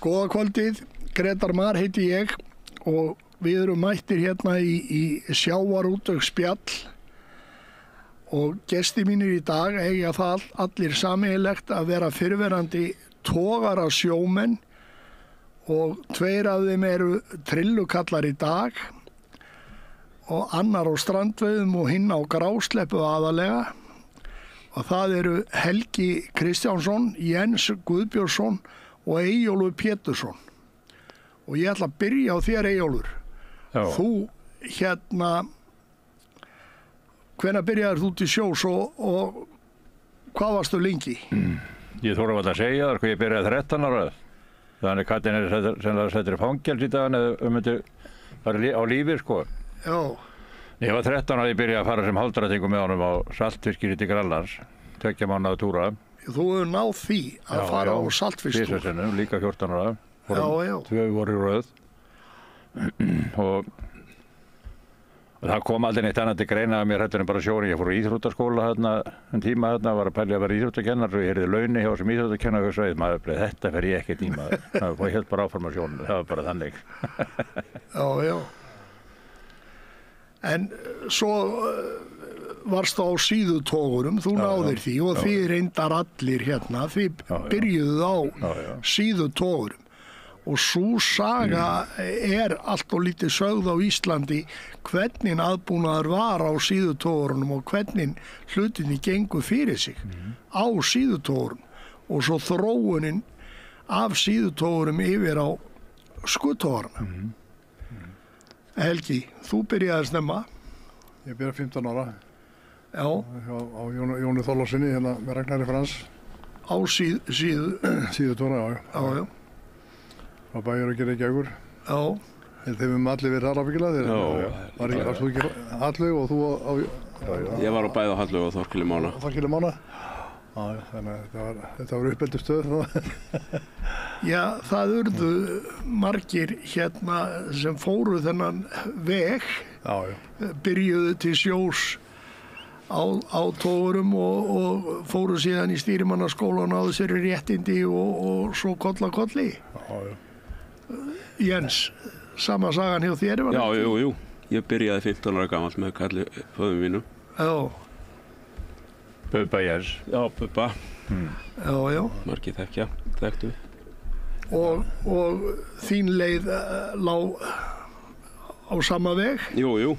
Góða kvöldið, Grétar Mar heiti ég og við erum mættir hérna í sjávarútvegsspjall og gestir mínir í dag eiga það allir sameiginlegt að vera fyrrverandi togara sjómenn og tveir af þeim eru trillukallar í dag og annar á strandveiðum og hinn á grásleppu aðalega og það eru Helgi Kristjánsson, Jens Guðbjörnsson og Eyjólfur Pétursson. Og ég ætla að byrja á þér, Eyjólfur. Já. Þú hvenær byrjaðir þú til sjós og hvað varstu lengi? Ég þóra að segja þar hvað ég byrjaði 13 ára. Þannig kallinn er settur í fangels í dag eða myndi fara á lífi, sko. Já. Ég var 13 ára, ég byrjaði að fara sem hálfdrættingur með honum á saltfiskir til Grænlands, 2 mánaða túra. Þú hefur náð því að fara á saltfisktúr. Tvisvar, líka 14 ára. Já. 2 voru í röð. og það kom aldrei neitt annað til greina að mér hættur en bara sjórin. Ég fór í íþróttaskóla tíma var að pælja að vera íþróttakennar og ég heyrði launi hjá sem íþróttakennar og sagði, maður, þetta fer ég ekkert í maður. Það hélt bara áfram á sjónum, það var bara þannig. Já. En svo varstu á síðutogurum, þú náðir því og þið reyndar allir hérna, þið byrjuðu á síðutogurum. Og sú saga er allt og lítið sögð á Íslandi hvernig aðbúnaður var á síðutogurunum og hvernig hlutinni gengur fyrir sig á síðutogurum og svo þróunin af síðutogurum yfir á skuttoguruna. Helgi, þú byrjaði snemma. Ég byrjaði 15 ára. Já. Á Jóni Þorláksinni hérna með Ragnari Frans. Á síðutóra, já. Á bæjarauki Reykjavíkur. Já. Þeir hefum allir verið þar ábyggilega. Varst þú ekki Hallveig og þú á... Ég var á bæði á Hallveig og Þorkeli Mána. Þorkeli Mána? Já, þannig að þetta var uppeldisstöð. Já, það urðu margir hérna sem fóru þennan veg. Já. Byrjuðu til sjós á togurum og fóru síðan í stýrimannaskólan á þessari réttindi og svo kolli. Já. Jens, sama sagan hjá þér var það? Já, jú. Ég byrjaði 15 ára gamall með kalli föður mínum. Já. Bubba Jens. Já, Bubba. Já. Margir þekktu. Og þín leið lá á sama veg? Jú.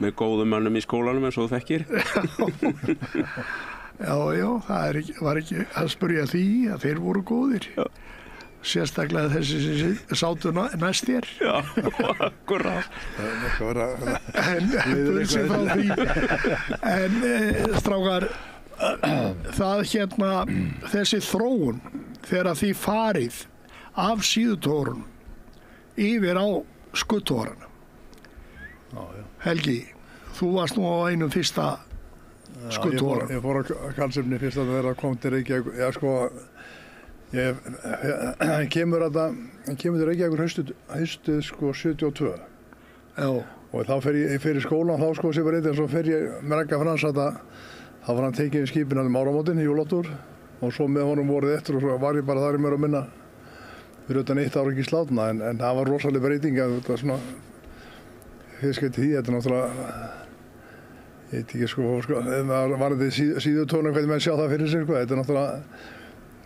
Með góðum mönnum í skólanum eins og þú þekkir. Já, það var ekki að spyrja því að þeir voru góðir. Já. Sérstaklega þessi sem sátu næst þér. Já, akkurát. En burtséð frá því. En strákar, það þessi þróun þegar þið farið af síðutogurunum yfir á skuttogurana. Helgi, þú varst nú á einum fyrsta skuttogurunum. Ég fór á Karlsefni fyrst að vera að koma til Reykjavík. Hann kemur til Reykjavíkur haustið 72. Já. Og þá fer ég í skólan þá sem var eitthvað, svo fer ég með Ragga Frans þá var hann tekið í skipinu áramótin í jóláttur og svo með honum vorið eftir og svo var ég bara þar í mér að minna fyrir utan 1 ára ekki slátna en það var rosalega breyting að þetta svona fiskætti því, þetta náttúrulega ég veit ekki það var þetta síðutónu hvernig menn sjá það fyrir sig þetta er náttúrulega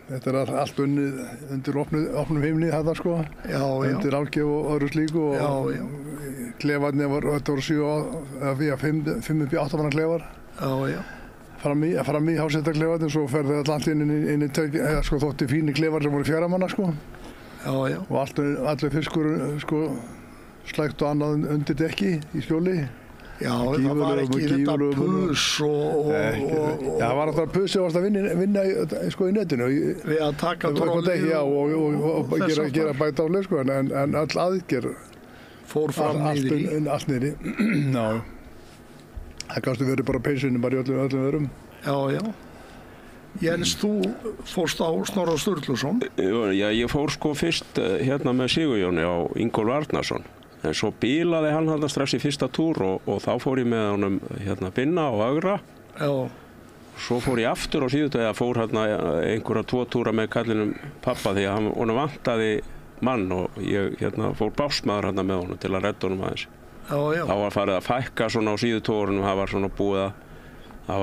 þetta er allt unnið undir opnum himni þetta undir algjöf og öðru slíku og klefarnir þetta voru 5-8 manna klefar fram í hásettarklefarnir svo ferði allt inn í þótti fínir klefar sem voru 4 manna og allir fiskur slægt og annað undir dekki í skjóli. Já, það var ekki þetta puss og... Já, það var alltaf puss sem varst að vinna í netinu. Við að taka trolli og gera bæta áleg, en all aðgerð fór fram niður í. Allt niður í, já. Það kannski verið bara peysunni bara í öllum öðrum. Já. Jens, þú fórst á Snorra Sturluson? Já, ég fór fyrst hérna með Sigurjóni á Ingólf Arnarsson. En svo bílaði hann strax í fyrsta túr og þá fór ég með honum Binna og Ögra. Já. Svo fór ég aftur á síðudegi að fór hérna einhverja 2 túra með kallinum pappa því að honum vantaði mann og ég hérna fór básmaður hérna með honum til að redda honum aðeins. Já, já. Það var farið að fækka svona á síðutórunum, það var svona búið að, það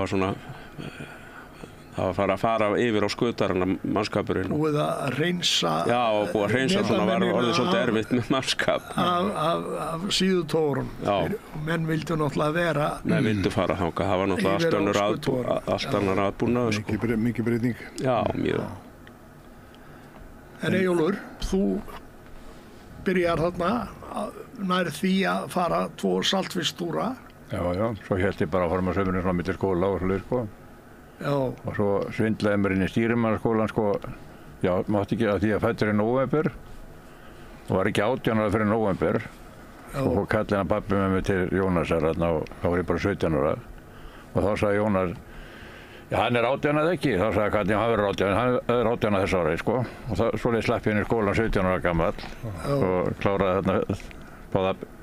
var farið að fara yfir á skutarana mannskapurinn. Búið að reynsa. Já, og búið að reynsa svona, var orðið svolítið erfitt með mannskap. Af síðutórun. Já. Menn vildu náttúrulega vera. Menn vildu fara þangað, það var náttúrulega allt annar aðbúnaður. Mikið breyting. Já, mjög. En Eyjólfur, þú byrjar þarna nær því að fara 2 saltfiskstúra. Já, svo hélt ég bara að fara með sömurinn svona milli skóla og svolítið, sko. Já. Og svo svindlaði mér inn í stýrimannaskólan, sko, já, mátti ekki að því að fættur í nóvember og var ekki 18 ára fyrir nóvember. Og svo kalli hann pabbi með mig til Jónasar þarna og þá var ég bara 17 ára. Og þá sagði Jónas, já, hann er 18 eða ekki, þá sagði Kalli, hann er 18 þess ári, sko. Og svoleiðis slapp ég inn í skólan 17 ára gamall og kláraði þarna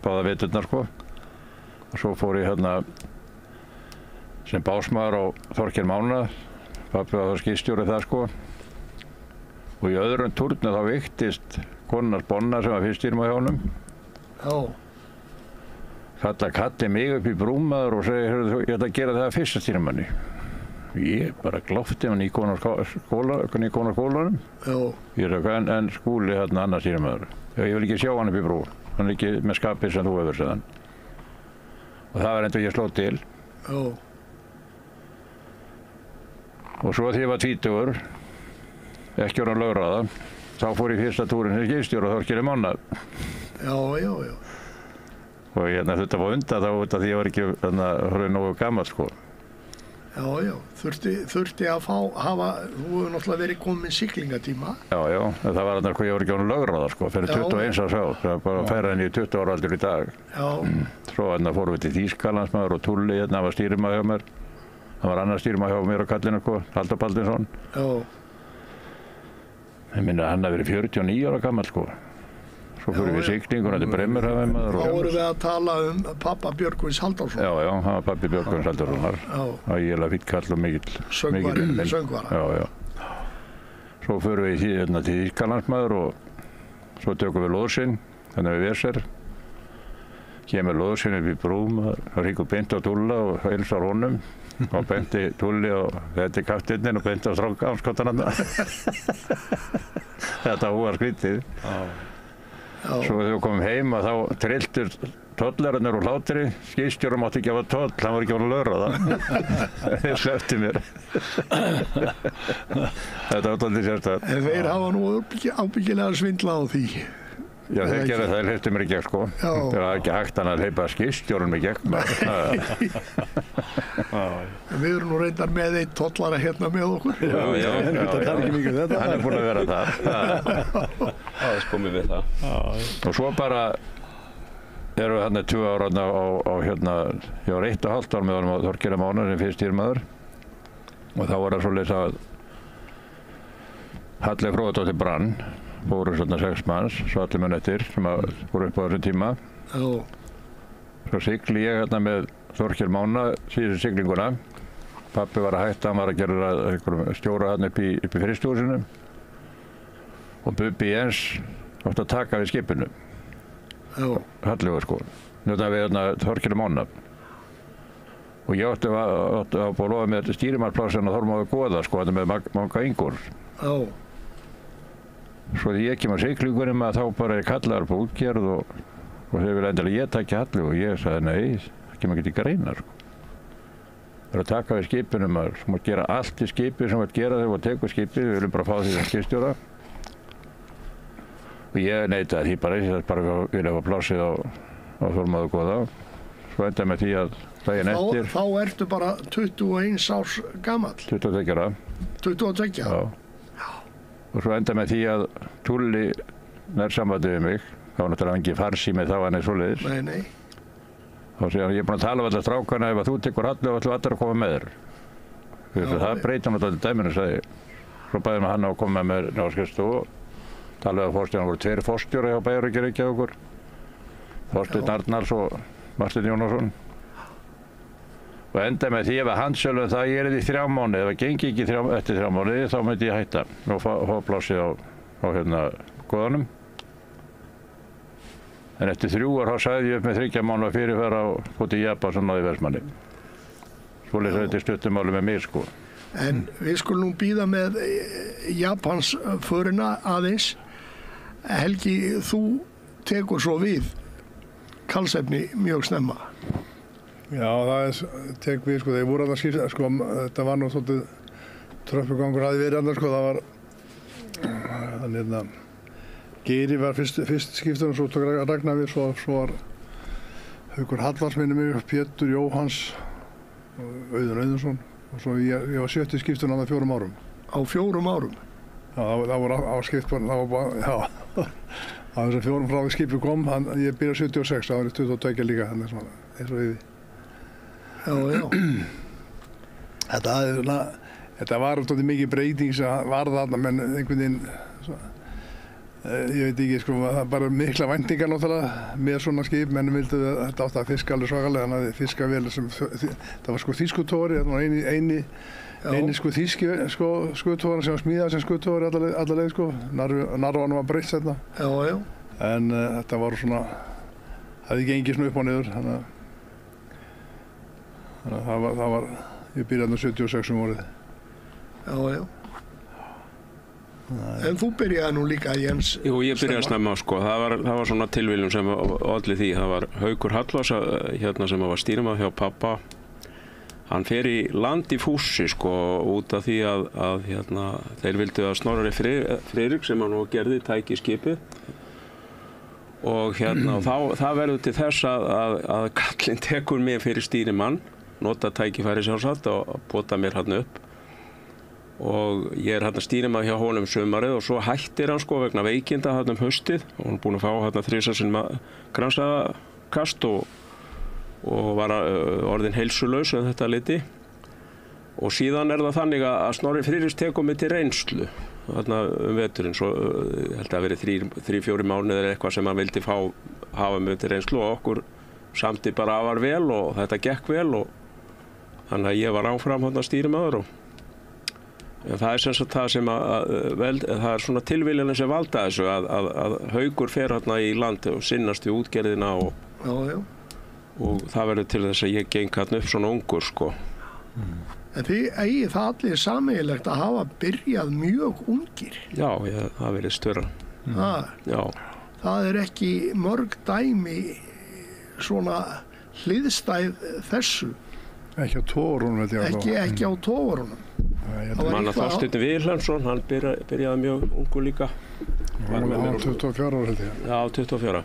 báða veturnar, sko. Og svo fór ég hérna sem básmaður á Þorkel Mána, pabbi var það skipstjóri það, sko. Og í öðrum túrnu þá veiktist konunars Bonna sem var fyrststýrimaður hjá honum. Já. Kalli mig upp í brúmaður og segi, ég ætla að gera það að fyrsta stýrimanni. Ég bara glófti hann í konarskólanum. Já. Ég sagði, en Skúli hérna annar stýrimaður. Ég vil ekki sjá hann upp í brú. Hann er ekki með skapið sem þú hefur, sagði hann. Og það var enda ég sló til. Já. Og svo þegar ég var 20, ekki orðinn lögráða, þá fór ég fyrsta túrinn sem skipstjóri á Þorkeli Mána. Já. Og þetta var undan þá út af því ég var ekki orðinn nógu gamall, sko. Já. Þurfti að hafa, þú hefur náttúrulega verið komin með siglingatíma. Já, en það var hvað ég var ekki orðinn lögráða, sko, fyrir 21 ára sá. Það var bara að færa henni í 20 ára aldur í dag. Já. Svo fórum við til Þýskalandsmaður og Tulli, var stýrimaður hjá mér. Það var annar stýrimaður hjá mér og kallinn, Halldór Baldinsson. Já. Ég minna að hann hafi verið 49 ára gamall, sko. Svo fyrir við siglinguna til Bremerhaven. Þá vorum við að tala pappa Björgvins Halldórsson. Já, hann var pabbi Björgvins Halldórssonar. Ægilega fínn kall og mikill. Söngvara. Já. Svo fyrir við til Þýskalandsmaður og svo tökum við lóðsinn, þannig við Veser. Kemur lóðsinn upp í brúm, það ríkur beint á Tulla og heilsar honum. Og beinti Tulli og þetta kapteinninn og beinti á stráka áskotananna. Þetta var skrítið. Svo þegar við komum heim að þá trilltur tollararnir úr hlátri. Skipstjóri mátti ekki hafa toll, hann var ekki búinn að lögráða. Þeir slepptu mér. Þetta var dálítið sérstakt. En þeir hafa nú ábyggilega svindlað á því. Já, þeir gerðu það, þeir hleyptu mér í gegn, sko. Það var ekki hægt hann að hleypa skipstjórun í gegn. Við erum nú reyndar með einn tollara hérna með okkur. Já. Hann er búinn að vera það. Það er komið við það. Og svo bara erum við hérna 2 ára á hérna, ég var 1,5 ár með honum á Þorkeli Mána sem fyrst stýrimaður. Og þá var það svoleiðis að Halli Fróðadóttir brann. Fóru svona 6 manns, svo allir menn eftir, sem voru upp á þessum tíma. Já. Svo sigli ég hérna með Þorkeli Mána síðustu siglinguna. Pabbi var að hætta, hann var að gera einhverjum stjóra hérna upp í frystihúsinu. Og Bubbi Jens átti að taka við skipinu. Já. Hallegur, sko. Þetta við hérna Þorkeli Mána. Og ég átti að lofa með stýrimannsplássin að Þormóður Goða, sko, þetta með Manga Ingur. Já. Svo þegar ég kemur siglingunum að þá bara er kallaður på útgerð og þeir vilja endilega ég taka Halli og ég sagði nei, það kemur ekki til greina, sko. Það er að taka við skipinum, þú mátt gera allt í skipið sem þú mátt gera þegar þú tekur skipið, við viljum bara fá því sem skipstjóra. Og ég neitaði því bara, ég bara vilja hafa plássið á Þormóður Goða. Svo endaði með því að daginn eftir. Þá ertu bara 21 árs gamall. 22 ára. 22? Já. Og svo enda með því að Tulli nær sambandið við mig. Það var náttúrulega engin farsími þá hann svoleiðis. Nei. Þá segir hann, ég er búinn að tala um alla strákana, ef þú tekur Halli og ætlum allir að koma með þér. Það breytir náttúrulega dæminu, sagði ég. Svo bæði hann að koma með mér á skrifstofu og talaði að forstjóðan voru 2 forstjóra hjá Bæjarauki Reykjavíkur. Þorsteinn Arnalds og Marteinn Jónasson. Og endaði með því ef að handsölum það ég í 3 mánuði, ef það gengi ekki eftir 3 mánuði þá myndi ég hætta og fá plássið á hérna góðanum. En eftir 3 ár þá sagði ég upp með 3 mánuða fyrirfara og fór til Japan sem náði Vestmanni. Svoleiðis þetta stuttumáli með mig sko. En við skulum nú bíða með Japans förina aðeins. Helgi, þú tekur svo við Karlsefni mjög snemma. Já, það tek við, sko, þeir voru að skipta, sko, þetta var nú svolítið tröppugangur hafði verið annars, sko, það var, þannig hérna, Geiri var fyrst skiptur og svo tók Ragnar við, svo var Haukur Hallars minni mig, Pétur Jóhanns og Auðun Auðunsson og svo ég var 7. skiptur á 4 árum. Á 4 árum? Já, það voru áskipt, það var bara, já, á þessum 4 frá því skipið kom, ég byrjaði 76, það var 22 líka, þannig svona, eins og yfir. Já, já. Þetta var alltaf mikið breyting sem var þarna, menn einhvern veginn, ég veit ekki, sko, það bara mikla væntingar náttúrulega með svona skip, menn vildu þetta átt að fiska alveg svakalega, þannig að fiska vel sem, það var sko þýskutóri, það var eini sko þýski skutóri sem var smíðað sem skutóri alla leið, sko, narvanum var breytt þetta. Já, já. En þetta var svona, það gengið svona upp og niður, þannig að það var, ég byrjaði 76 árið. Já, já. En þú byrjaði nú líka, Jens? Jú, ég byrjaði snemma, sko. Það var svona tilviljun sem olli því. Það var Haukur Hallars, hérna sem var stýrimaður hjá pappa. Hann fer í land í Fússi, sko, út af því að hérna, þeir vildu að Snorri Friðrik, sem hann nú gerði, tæki skipið. Og hérna, það verður til þess að kallinn tekur mig fyrir stýrimann, nota tækifæri sjálfsagt og bota mér hann upp. Og ég hérna stýrimaður hjá honum sumarið og svo hættir hann, sko, vegna veikinda hann haustið. Og hann er búinn að fá hérna 3 sinnum kransæðakast og var orðinn heilsulaus þetta liti. Og síðan er það þannig að Snorri Friðriks tekur mig til reynslu þarna veturinn, svo ég held að verið 3-4 mánuðir eitthvað sem hann vildi hafa mig til reynslu og okkur samti bara afar vel og þetta gekk vel og þannig að ég var áfram þarna stýrimaður og það er sem sagt það sem það er svona tilviljanir sem valda þessu að Haukur fer hérna í land og sinnast við útgerðina og það verður til þess að ég geng hérna upp svona ungur, sko. En þið eigið það allir sameiginlegt að hafa byrjað mjög ungir. Já, það verið störa. Já. Það er ekki mörg dæmi svona hliðstæð þessu. Ekki á togurunum, veit ég alveg. Ekki á togurunum. Manna Þorsteinn Vilhelmsson, hann byrjaði mjög ungur líka. Hann var 24 ára, held ég. Já, 24.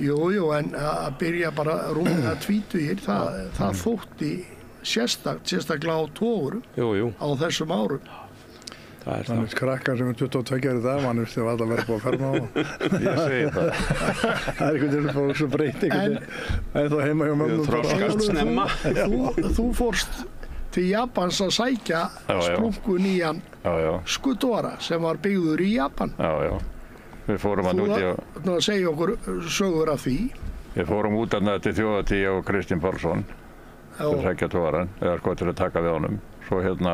Jú, en að byrja bara rúmlega tvítugir, það þótti sérstaklega á togurum á þessum árum. Það er það. Krakkar sem er 22 í dag, mann er alltaf verið búið að ferma á. Ég segi það. Það er einhvern veginn bara svo breytt einhvern veginn. En þá heima hjá mönnum. Þroskast snemma. Þú fórst til Japans að sækja sprungu nýjan Skudora sem var byggður í Japan. Já. Við fórum hann út í Þú segja okkur sögur af því. Við fórum út hann til Þjóðatíð og Kristinn Pálsson til að sækja togarann, eða sko til að taka við honum. Svo hérna,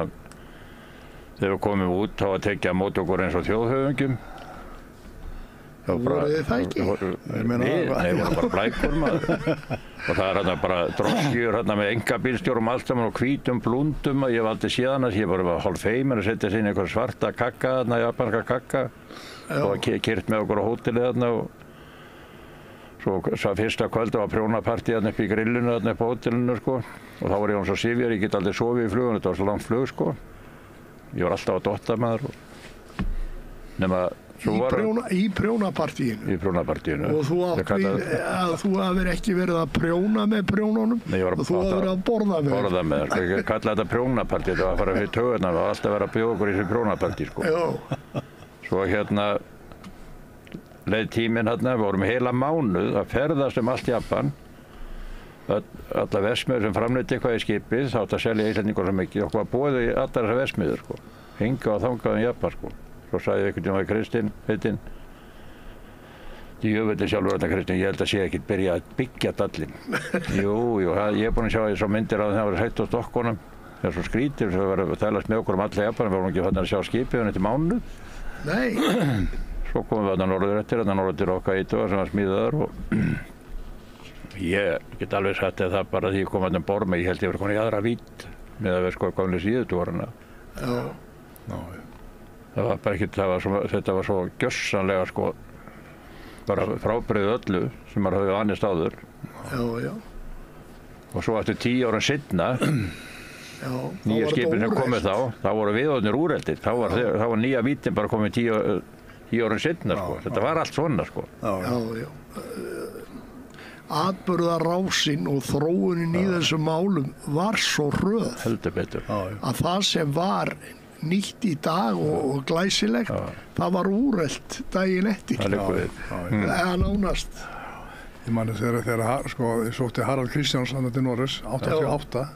þegar við komum út, þá að tekja mót okkur eins og þjóðhöfungjum. Voruð þið það ekki? Nei, við vorum bara blækur maður. Og það er hérna bara droskjur hérna með engabílstjórum allt saman og hvítum blúndum. Ég hef aldrei séð hana, ég bara var hálf feimur að setja sér inn einhver svarta kakka þarna, japanska kakka. Og kyrt með okkur á hótelið þarna og svo fyrsta kvöldu var prjónapartí þarna upp í grillinu þarna upp á hótelinu, sko. Og þá var ég svo sifjar, ég get aldrei sofið í flugun, þetta var svo langt flug, sko. Ég var alltaf á dotta maður. Nema í prjónapartíinu? Í prjónapartíinu. Og þú átt við að þú hafðir ekki verið að prjóna með prjónunum? Nei, ég var og þú hafðir verið að borða með? Borða með, sko. Ég kallaði þetta prjónapartí, þetta var að fara fyrir töðuna, það var alltaf verið að bjóða okkur í þessu prjónapartí, sko. Já. Svo hérna leið tíminn hérna, við vorum heila mánuð að ferðast allt Japan. Alla verksmiðjur sem framleiddi eitthvað í skipið, þá átti að selja Íslendingar svo mikið. Okkur var boðið í allar þessar verksmiðjur, sko. Hingað og þangað Japan, sko. Svo sagði ég einhvern veginn Kristinn heitinn, Djöfulli sjálfur þetta Kristján, ég held að sé ekkert byrja að byggja dallinn. Jú, ég er búinn að sjá þessar myndir á þeim það var hægt á stokkunum. Það er svo skrítið, það var að tælast með okkur alla Japan, við vorum ekki fann að sjá skipið hann eftir mánuð. Nei. Svo komum við þarna norður til Hokkaido sem var smíðaður og ég get alveg sagt að það bara því ég kom þarna um borð með, ég held ég var komin í aðra vídd með að við sko gamli síðustu voruna. Já. Það var bara ekkert, þetta var svo gjörsamlega sko bara frábrigðið öllu sem maður hafði annist áður. Já. Og svo eftir 10 ára seinna, nýja skipin sem komið þá voru viðorðnir úreldir. Þá var nýja víddin bara komið 10 ára seinna sko. Þetta var allt svona sko. Já. Atburðarásin og þróunin í þessum málum var svo hröð. Heldur betur. Að það sem var nýtt í dag og glæsilegt, það var úrelt daginn eftir. Það liggur við. Eða nánast. Ég mani þegar sko, ég sótti Harald Kristjánsson til Noregs 88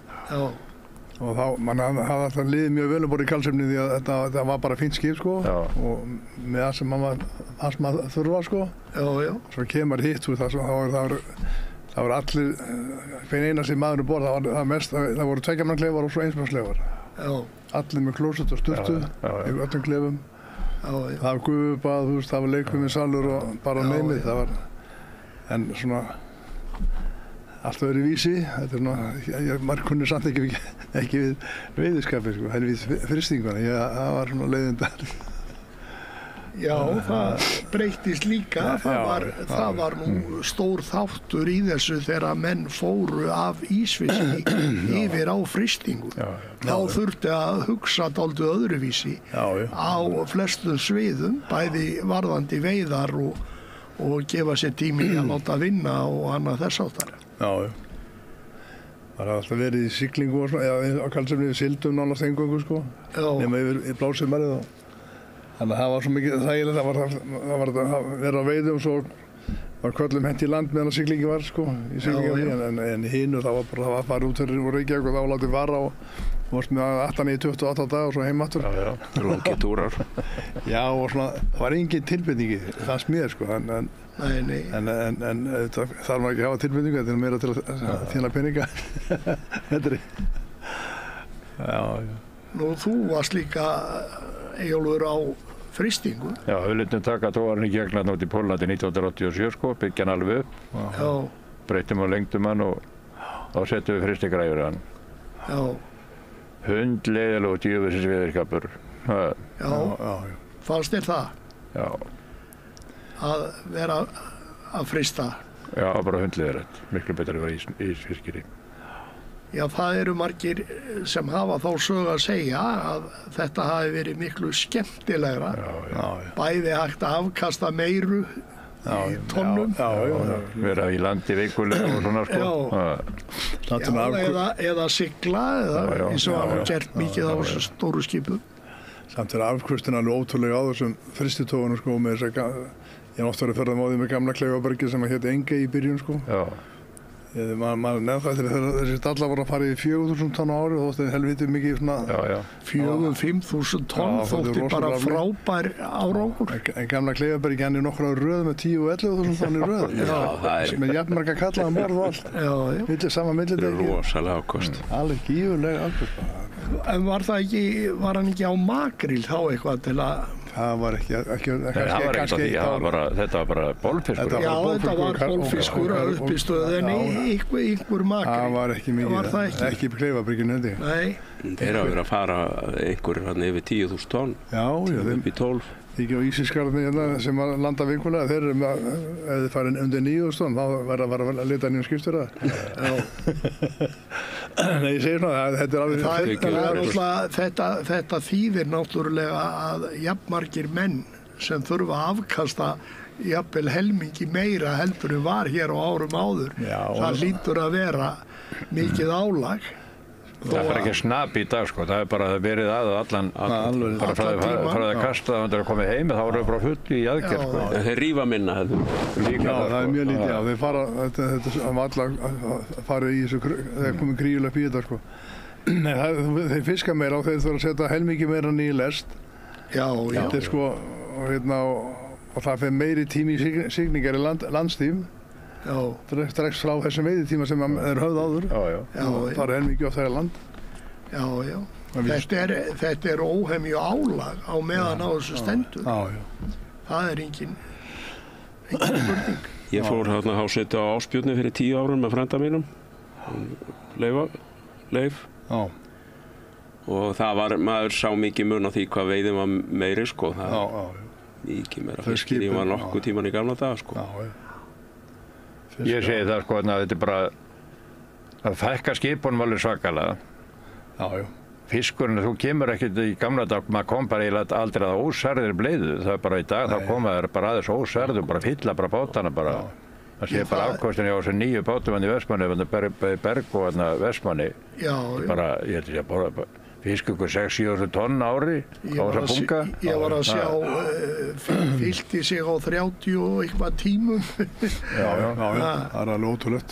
og þá, mann hafði alltaf liðið mjög vel um borð í kallsefni því að þetta var bara fínt skip sko og með það sem maður þurfa sko. Já. Svo kemur hitt úr það var allir, hvern einasti maður um borð, það voru 2 manna klefar og svo 1 manns klefar. Allir með klósett og sturtu í öllum klefum. Það var gufubað, það var leikfimisalur og bara neymið, það var, en svona allt öðru vísi, þetta er svona, maður kunni samt ekki við veiðiskapið sko, helvið frystinguna, það var svona leiðindar. Já, það breyttist líka, það var nú stór þáttur í þessu þegar menn fóru af ísfiski yfir á frystingu. Þá þurfti að hugsa dálítið öðruvísi á flestum sviðum, bæði varðandi veiðar og gefa sér tími að láta vinna og annað þess áttar. Já. Það hafði alltaf verið í siglingu og svona, á kallsefni við sildum nánast eingöngu sko, nema yfir blássumarið og þannig að það var svo mikið þægilegt, það var að vera á veiðum og svo var köllum hent í land meðan að siglingi var sko, í siglingi en hinu það var að fara út fyrir Reykjavík og það var látið vara og varst með aftan í 28 daga og svo heim aftur. Já, langir túrar. Já og svona, það var engin tilbyrningi, það smíð sko, en það þarf maður ekki að hafa tilbyrningu, þetta er meira til að þjána peninga. Já. Nú, þú varst líka Eyjólfur á frystingu. Já, við lyftum taka togarinn í gegn út í Pólandi 1987 sko, byggja hann alveg upp. Já. Breytum og lengdum hann og þá settum við frystingræður í hann. Já. Hundleiðilegur djöfulsins veðurskapur. Já. Fannst þér það? Já. Að vera að frysta? Já, bara hundleiðilegt. Miklu betur að vera ísfiskir í. Já, það eru margir sem hafa þá sögu að segja að þetta hafi verið miklu skemmtilegra. Bæði hægt að afkasta meiru í tonnum. Vera í landi vikulega og svona sko. Eða sigla, eins og hann gert mikið á þessu stóru skipum. Samt er afkvöstin alveg ótrúlega á þessum frystitógunum sko, með þess að ég hef oft verið að ferða móðið með gamla Kleifabergi sem hétt Engey í byrjun sko. Maður nefnir þegar þessi dallar voru að fara í 4.000 tonn á ári og þótti helvítið mikið svona 4.000-5.000 tonn þótti bara frábær árangur. En gamla Kleifabergi hann er nokkra röð með 10.000 og 11.000 tonn í röð með jafnmarga kallaðan borð og allt millir sama millidegi. Þetta er rosalega ákost. Alveg gífurlega ákost. En var hann ekki á makríl þá eitthvað til að það var ekki það var ekkert á því, þetta var bara bólfiskur. Já, þetta var bólfiskur að upp í stöðinni, einhver makríl. Það var ekki mikið, ekki í Kleifaberginu held ég. Nei. Þeir hafa verið að fara einhver yfir 10.000 tonn, upp í 12. Ekki á Ísiskarðinni hérna sem að landa vikulega, þeir eru með, ef þið farið undir 9.000 tonn, þá verða að leta nýjum skipstjóra. Nei, ég segir svona, þetta er alveg... Þetta þýðir náttúrulega að jafnmargir menn sem þurfa að afkasta jafnvel helmingi meira heldur en var hér á árum áður. Það hlýtur að vera mikið álag. Það er ekki snab í dag sko, það er bara verið allan bara frá því að kasta það að komið heim, þá eru það bara fulli í aðgerð sko. Þeir rífa minna heldur. Já, það er mjög lítið, þeir fara, þetta farið í þessu, þegar komið kríulega upp í þetta sko. Nei, þeir fiska meira og þeir þurfa að setja helmingi meira nýja lest. Já. Þetta er sko, og það fyrir meiri tími í signingar í landstíðum. Já. Strax frá þessum veiðitíma sem er höfð áður. Það er mikið oft þegar land. Já. Þetta er óhemju álag á meðan á þessu stendur. Það er engin spurning. Ég fór hérna hásetu á Áspjörni fyrir 10 árum með frænda mínum, Leif. Og það var, maður sá mikið mun á því hvað veiðin var meiri, sko. Mikið meira fiskir, ég var nokkuð tíman í gamla daga, sko. Ég segi það, sko, að þetta er bara að fækka skipunum alveg svakalega. Fiskurinn, þú kemur ekkert í gamla dag, maður kom bara eiginlega aldrei að ósærðir bleiðu. Það er bara í dag, þá koma þeir bara aðeins ósærðu, bara fylla bara bátana bara. Það sé bara afkostinni á þessu 9 bátum í Vestmanni, Berg og Vestmanni. Bara, ég held að bara fisk ykkur 6-7 tonn ári á þessa bunga. Ég var að sjá, fyllti sig á 30 og eitthvað tímum. Það er alveg ótrúlegt.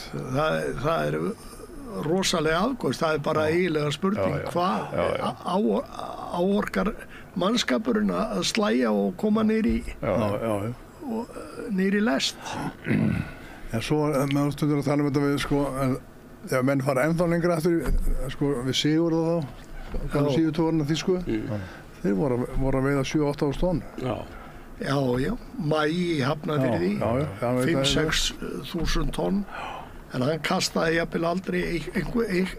Það er rosalega afkost, það er bara eiginlega spurning hvað áorkar mannskapurinn að slæja og koma niður í lest. En svo, meðan stundur að tala um þetta við, sko, ef menn fara ennþá lengra eftir, sko, við Sigurð og þá, síðutúrarna þýsku, þeir voru að veiða 7-8 tonn. Já, Mæi í Hafnarfirði, 5-6 þúsund tonn. En hann kastaði jafnvel aldrei,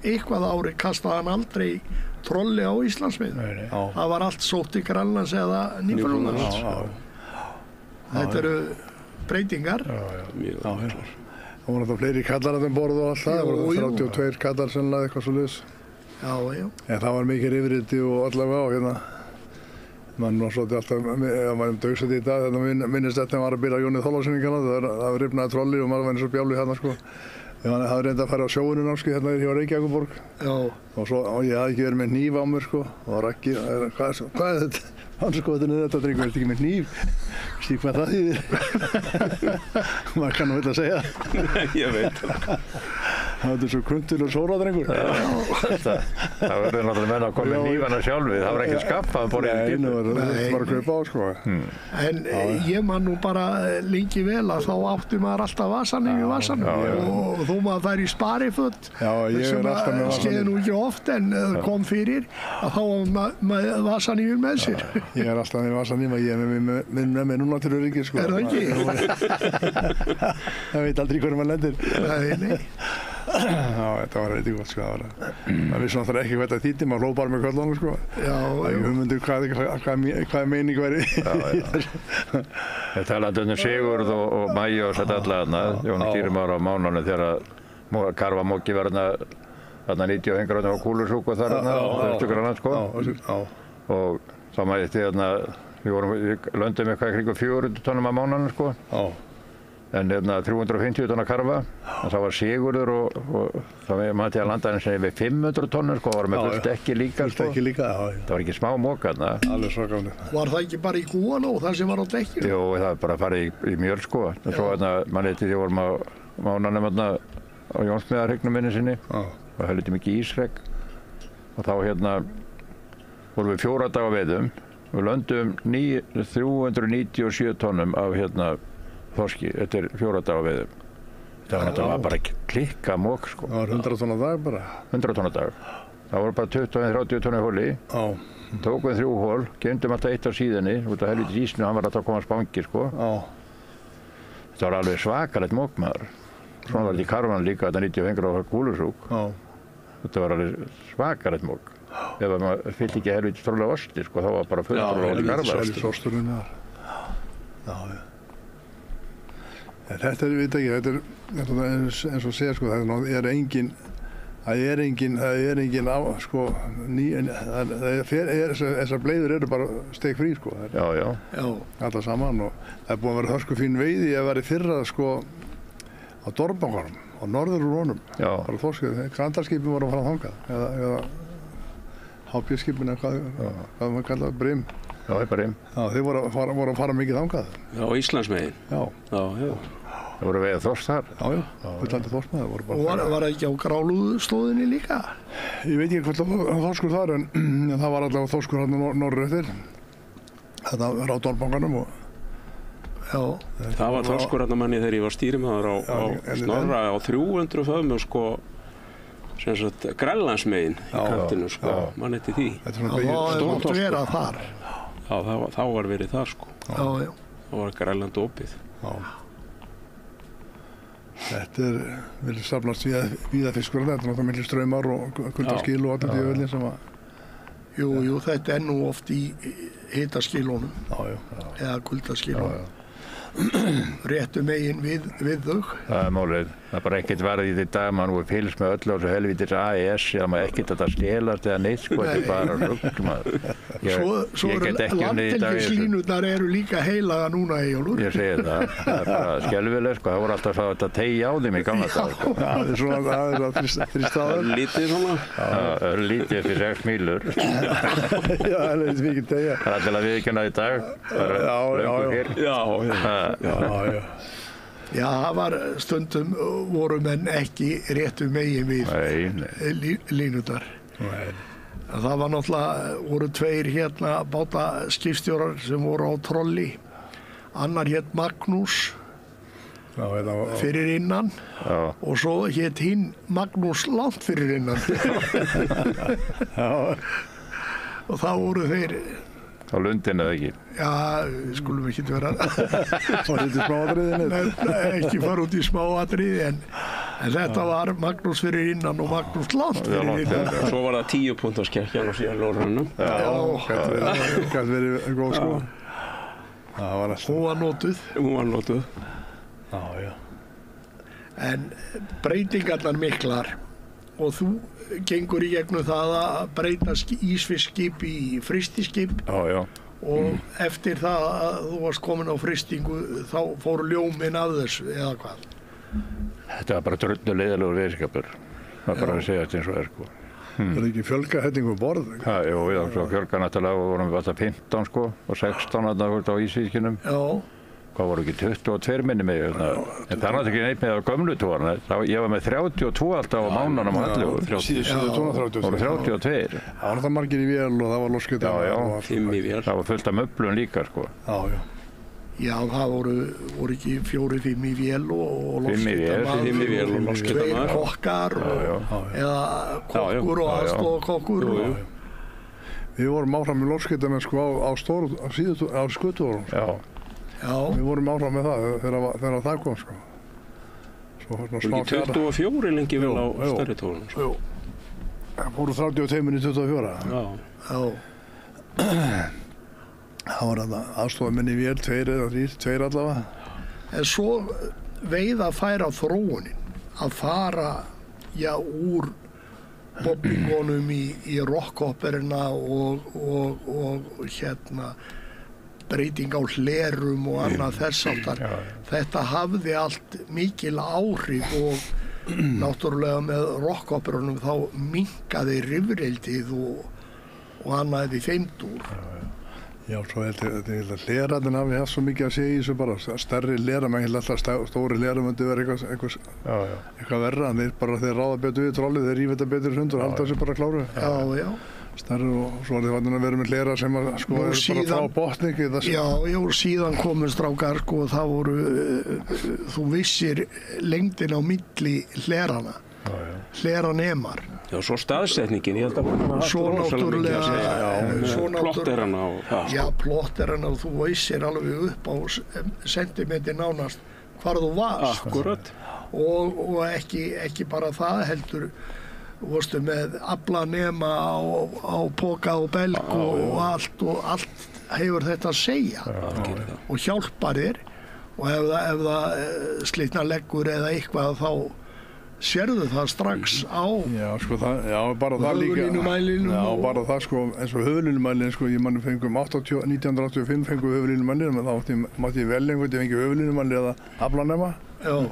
eitthvað ári kastaði hann aldrei trolli á Íslandsmið. Það var allt sótt í Grænlands eða Nýfundlands. Þetta eru breytingar. Það voru alltaf fleiri kallar að þeim borðu og allt það. Það voru 32 kallar sennilega eitthvað svo liðs. En það var mikið rifrildi og allavega á hérna. Mann var svolítið alltaf, ef maður dögsað í dag, þetta minnist þetta var að byrja Jóni Þorlákssynningarna, það rifnaði trolli og maður var eins og bjáli hérna, sko. Það hafði reyndið að fara á sjóinu námskeið hérna hjá Reykjavíkurborg. Og svo, ég hafði ekki verið með hníf á mér, sko. Og Raggi, hvað er þetta? Hanskotin er þetta, drengur, ertu ekki með hníf? Veistu hvað það þýðir? Maður kann nú vel að segja. Ég veit það. Það er svo kruntul og sóra, drengur. Það verður náttúrulega menn að koma með hnífana sjálfið. Það var ekki skaffað að borða í skipu. Það var að kaupa á, sko. En ég man nú bara lengi vel að þá átti maður alltaf vasanum í vasanum. Og þó maður fær í spariföt. Ég alltaf með vasanum. Skeið nú ekki oft en kom fyrir að þá var maður vasanum með sér. Ég alltaf með vasanum og ég er með mig núna til öryggi, sko. Er það ekki? Það veit aldrei hvernig maður lendir. Nei. Þetta var eitthvað gott, sko. Það vissi náttúrulega ekki hvað þetta þýddi, maður hló bara með köllunum, sko. Það er ekki hugmyndir hvað meining væri. Ég talaði um Sigurð og Mæi og sett alla þarna, Jón Kýrimára á Mánanum þegar karfamóki var þarna 90 hengur á Kúlusúk og þar þarna, Austur-Grænland, sko. Og þá mætti þarna, við löndum eitthvað kringum 400 tonnum á Mánanum, sko. En 350 tonna karfa, en það var Sigurður og þá mætti að landa henni sem við 500 tonnur, sko, var með fullt dekki líka, sko. Það var ekki smá mók þarna. Alveg svakafni. Var það ekki bara í Kúanó, það sem var á dekkinu? Jú, það var bara að fara í mjöl, sko. En svo manni því vorum á Mánanum á Jónsmiðarhryggnum minni sinni, og heldur mikið ísregn. Og þá vorum við 4 daga veiðum, við löndum 397 tonnum af þorski, þetta er 4 daga veiðum. Það var bara klikka mók, sko. Það var 100 tonn á dag bara? 100 tonn á dag. Það voru bara 20-30 tonn í hóli. Tókum 3 hól, geymdum alltaf 1 á síðunni, út af helvítis ísnu, hann var alltaf að koma spangir, sko. Það var alveg svakalegt mók, maður. Svona var þetta í karfan líka, þetta 90 hengur á Kúlusúk. Þetta var alveg svakalegt mók. Ef maður fyllt ekki helvítis trolli osti, sko, þá var bara fullt trolli karfa. Þetta er, veit ekki, þetta er eins og segja, sko, það er engin, sko, þessar bleiður eru bara stekfrí, sko. Alltaf saman og það er búin að vera hörskufín veiði að vera í fyrra, sko, á Dorbanganum, á norður úr honum. Bara þorskið, Grandarskipin voru að fara þangað, eða HB-skipin, eða hvað maður kallaði, Brim. Brim. Þeir voru að fara mikið þangað. Já, Íslandsmegin. Já. Það voru veiða þorsk þar? Fullandi þorskmaður voru bara. Og var það ekki á Grálúðslóðinni líka? Ég veit ekki hvort það var þorskur þar, en það var allavega þorskur hérna norður eftir. Þetta var á Dorbanganum og Já. Það var þorskur hérna manni þegar ég var stýrimaður á Snorra á 300 föðum sko, sem sagt Grænlandsmegin í kantinu sko, mann eftir því. Það var vera þar. Já, þá var verið þar sko. Já. Það var Grænland opið. Já. Þetta vilja safnast víða fiskur, þetta náttúrulega milli straumar og kuldaskil og allir djöfellin sem að... Jú, þetta nú oft í hitaskilunum eða kuldaskilunum. Réttu megin við þau. Það málið. Það bara ekkert varðið í dag, maður nú fylgst með öllu á þessu helvítis AES, að maður ekkert að það stelast eða neitt, sko, þetta bara rugl, maður. Svo landhelgislínurnar eru líka heilaga núna, Eyjólfur. Ég segi það er bara skelfileg, sko, það voru alltaf að þetta tegja á þeim í gamla dag, sko. Það er svona þrýstaður. Lítið svona? Já, lítið eftir 6 mílur. Já, það er eitthvað mikið tegja. Það er alltaf að viðkynna í dag, Já, það var stundum voru menn ekki réttu megin við línurnar. Það var náttúrulega, voru 2 hérna bátaskipstjórar sem voru á trolli. Annar hét Magnús fyrir innan og svo hét hinn Magnús langt fyrir innan. Og þá voru þeir... Á lundin eða ekki? Já, við skulum ekki vera ekki fara út í smáatriði en þetta var Magnús fyrir innan og Magnús langt fyrir innan. Svo var það 10 púntaskekkjan og síðan lórunum. Gæti verið góð sko. Hún var notuð. Já. En breytingarnar miklar og þú gengur í gegnum það að breyta ísfiskskip í frystiskip. Já. Og eftir það að þú varst komin á frystingu þá fóru ljóminn af þessu eða hvað? Þetta var bara drullu leiðilegur veiðskapur. Það var bara að segja þetta eins og sko. Það er ekki fjölga hettingu borð? Jú, svo fjölga náttúrulega og vorum við alltaf 15 sko og 16 á ísfiskinum. Já. Hvað voru ekki 22 minni mig, en það er náttúrulega ekki neitt með á gömlu tóarna. Ég var með 32 alltaf á mánunum og allir. Síðan 32. Það voru 32. Það var alltaf margir í vél og það var loskut. Já. 5 í vél. Það var fullt af möblum líka, sko. Já, það voru ekki 4-5 í vél og 5 í vél og tveir loskutamaður. kokkar eða kokkur og aðstofakokkur. Við vorum áfram í loskutamenn sko á skutuvorum. Já. Við vorum áfram með það þegar það kom sko. Svo ekki 24 lengi vel á stærri tólum sko. Það fóru 32 minni 24. Já. Það var aðstofamenn í vél, 2 eða 3 allavega. En svo veið að færa þróunin, að fara úr bobbingunum í rockhopperina og hérna breyting á hlerum og annað þess áttar. Þetta hafði allt mikil áhrif og náttúrulega með rockhopperunum þá minnkaði rifrildið og annað í þeimdúr. Já, svo held ég að hleraðin hafi haft svo mikið að segja í þessu bara. Stærri hlera, maður held alltaf stóri hlera myndi vera eitthvað verra. Þeir ráða betur við trollið, þeir rífa þetta betur sundur og halda þessu bara kláru. Já. Stærri og svo var þið að vera með hlera sem að sko er bara frá botning. Já, síðan komu strákar sko og það voru, þú vissir lengdin á milli hlerana. Hleranemar. Já, svo staðsetningin, ég held að svo náttúrulega plotterana plotterana og þú vissir alveg upp á sentimetri nánast hvar þú varst. Akkurat. Og ekki bara það heldur varstu með aflanema á poka og belg og allt hefur þetta að segja og hjálpar þér og ef það slitnar leggur eða eitthvað þá sérðu það strax á höfuðlínumælinum. Já, bara það sko, eins og höfuðlínumælinn sko, ég manni fengum 1985 fengum höfuðlínumælinn, en þá mátti ég velja einhvern veginn fengi höfuðlínumælinn eða aflanema. Já.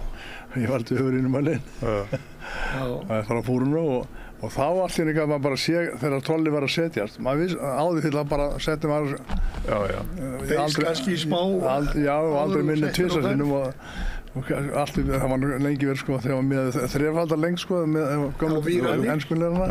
Ég valdi höfuðlínumælinn. Það er þar á fúrunu og þá allt í einu maður bara sé þegar trolli var að setjast. Maður viss áður til að bara setja maður... Þeir kannski smá... Já, og aldrei minni tvisasinnum og það var lengi verið sko þegar maður með þrefaldar lengt sko með gamla enskunleirana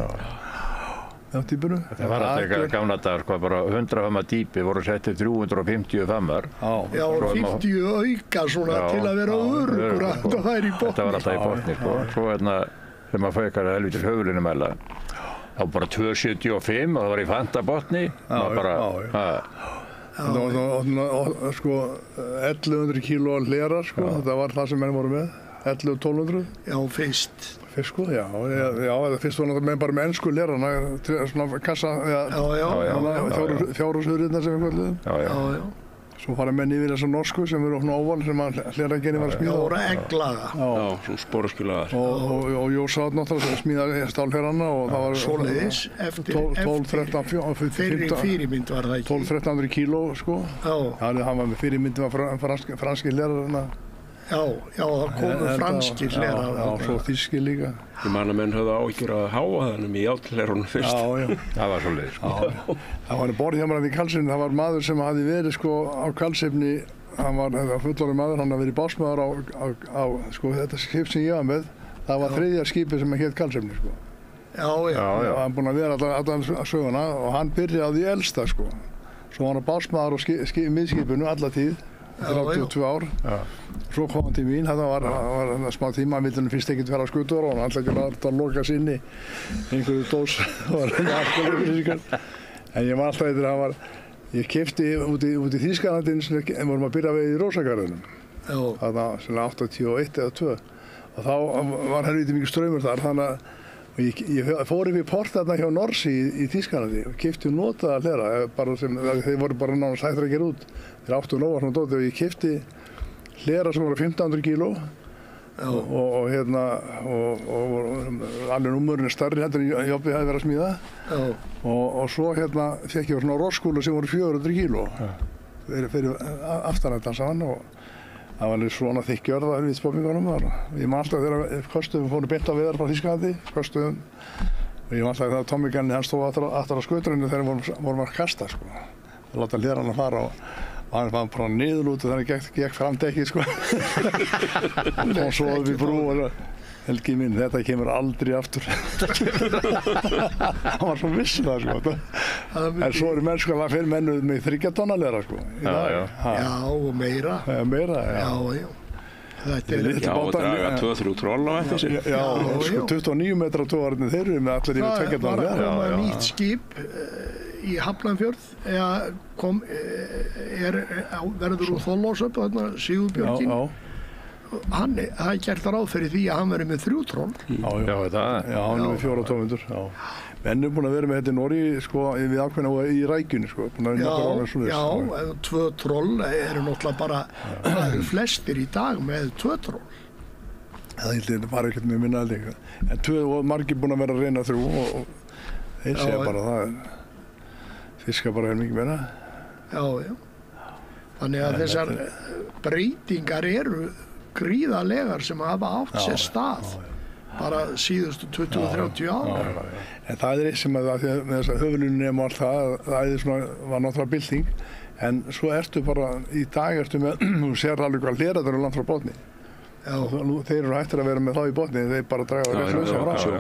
á dýpinu. Það var alltaf gamla dagar, sko, bara 100 famma dýpi voru settir 350 fammar. Já, 50 auka svona til að vera öruggur að þetta væri í botni. Þetta var alltaf í botni, sko. Svo þegar maður feikar helvítis höfulinum eða, þá bara 2,75 og það var í fanta botni. Sko 1100 kíló lera, sko, þetta var það sem menn voru með. 11-1200. Já, fyrst. Fyrst sko, já, fyrst var náttúrulega bara með ennsku lerana, svona kassa, fjárhúshuðrirnar sem við kölluðum. Já. Svo fara menn yfir þessa norsku sem eru svona óval sem að hleragenni var að smíða. Það voru egglaga. Já, svona spóraskjulaðar. Og Jósát náttúrulega smíðaði stálhlerana og það var svoleiðis, eftir 12-13 fyrirmynd var það ekki. 12-1300 kíló, sko. Já. Hann var með fyrirmyndin var franski lerarna. Já, það komu franskir hlerar. Já, svo þýski líka. Ég man að menn höfðu áhyggjur að hávaðanum í járnhlerunum fyrst. Já. Það var svoleiðis, sko. Það var borðhjálmarandi í Karlsefni, það var maður sem hafði verið sko á Karlsefni, hann var fullorðinn maður, hann hafði verið básmaður á sko þetta skip sem ég var með, það var þriðja skipið sem hét Karlsefni, sko. Já. Hann búinn að vera allan söguna og hann byrjaði í elsta, sko. Svo var hann básmaður á miðskipinu alla tíð. 32 ár. Svo kom hann til mín, það var smá tíma, hann vildi fyrst ekkert vera á skutur og hann ætlaði ekki að loka sig inn í einhverju dós en ég var alltaf eitthvað, ég keypti út í Þýskalandinn sem við vorum að byrja við í Rósagarðinum þarna 81 eða 2 og þá var helviti mikið straumur þar þannig að ég fór yfir port þarna hjá Norsi í Þýskalandi og keypti notaða hlera bara sem þeir voru bara nánast hættir að gera út. Þeir áttu nóg svona dótið og ég keypti hlera sem voru 1500 kíló og alveg númurinn er stærri heldur en Jobbi hefði verið að smíða og svo fekk ég svona rosskúlu sem voru 400 kíló fyrir aftan þetta saman og það var svona þykk jörð að við spómingunum og ég man alltaf þegar kostuðum fóru beint á veðar frá Þýskalandi kostuðum og ég man alltaf þegar Tommy Ganni hann stóð aftar á skuturinu þegar vorum að kasta sko og láta hlerann að fara og hann var bara niðurlútið þannig gekk fram dekkið sko og svo við brú og Helgi minn, þetta kemur aldrei aftur. Hann var svo viss það sko. En svo eru menn sko að fyrir mennuð með 3 tonna lera sko. Já, og meira. Meira, já. Þetta er Já, og draga 2-3 troll á eftir sér. Já, sko 29 metra tógarnir þeir eru með allir yfir 2 tonna lera. Það var að nýtt skip í Hafnarfjörð verður úr Þorlákshöfn þarna Sigurbjörgin. Það er gert ráð fyrir því að hann verið með 3 troll. Já, hann er með 4 tómundur. Menn er búin að vera með þetta í Noregi sko, við ákveðna í rækjunni sko. Já, 2 troll eru náttúrulega bara, það eru flestir í dag með 2 troll. Það er bara ekkert með minna líka. En 2 og margir búin að vera að reyna 3 og þeir segja bara það. Fiska bara mikið meira. Já. Þannig að þessar breytingar eru gríðarlegar sem hafa átt sér stað bara síðustu 20-30 ár. En það er eitt sem að með þess að höfuðlunum og allt það var náttúrulega bylting en svo ertu bara, í dag ertu með, þú sér alveg hvað hleraður er langt frá botni. Þeir eru hættir að vera með þá í botni, þeir bara draga það rétt lausa frá sig.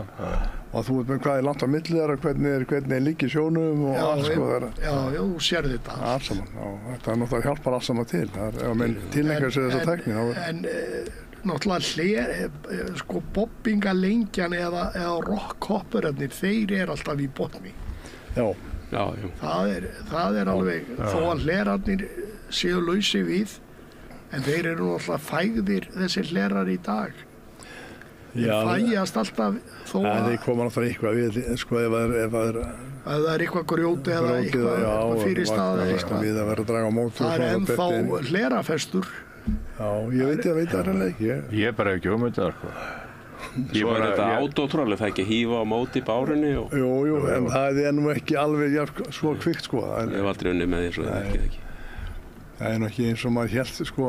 Og þú veit með hvað er langt á milli þeirra, hvernig liggi sjónum og allt sko þeirra. Já, þú sér þetta allt. Allt saman, þetta er náttúrulega hjálpar allt saman til. Ef menn tilhengar sér þessa tækni. En náttúrulega sko bobbingalengjan eða rockhoppurarnir, þeir eru alltaf í botni. Já. Það er alveg, þó að hlerarnir séu lausi við, en þeir eru náttúrulega fægðir þessir hlerar í dag. Þeir fægjast alltaf þó að þeir koma náttúrulega eitthvað við, sko, ef það er eitthvað grjóti eða eitthvað fyrir staði við að vera að draga á móti. Það er ennþá hlerafestur. Já, ég veit það reynilega ekki. Ég bara hef ekki það, sko. Svo er þetta autotroll, það ekki hífa á móti bárunni og... Jú, en það er nú ekki alveg svo kvikt, sko. Ég hef aldrei unnið með því, svo það ekki. Það er nú ekki eins og maður hélt, sko.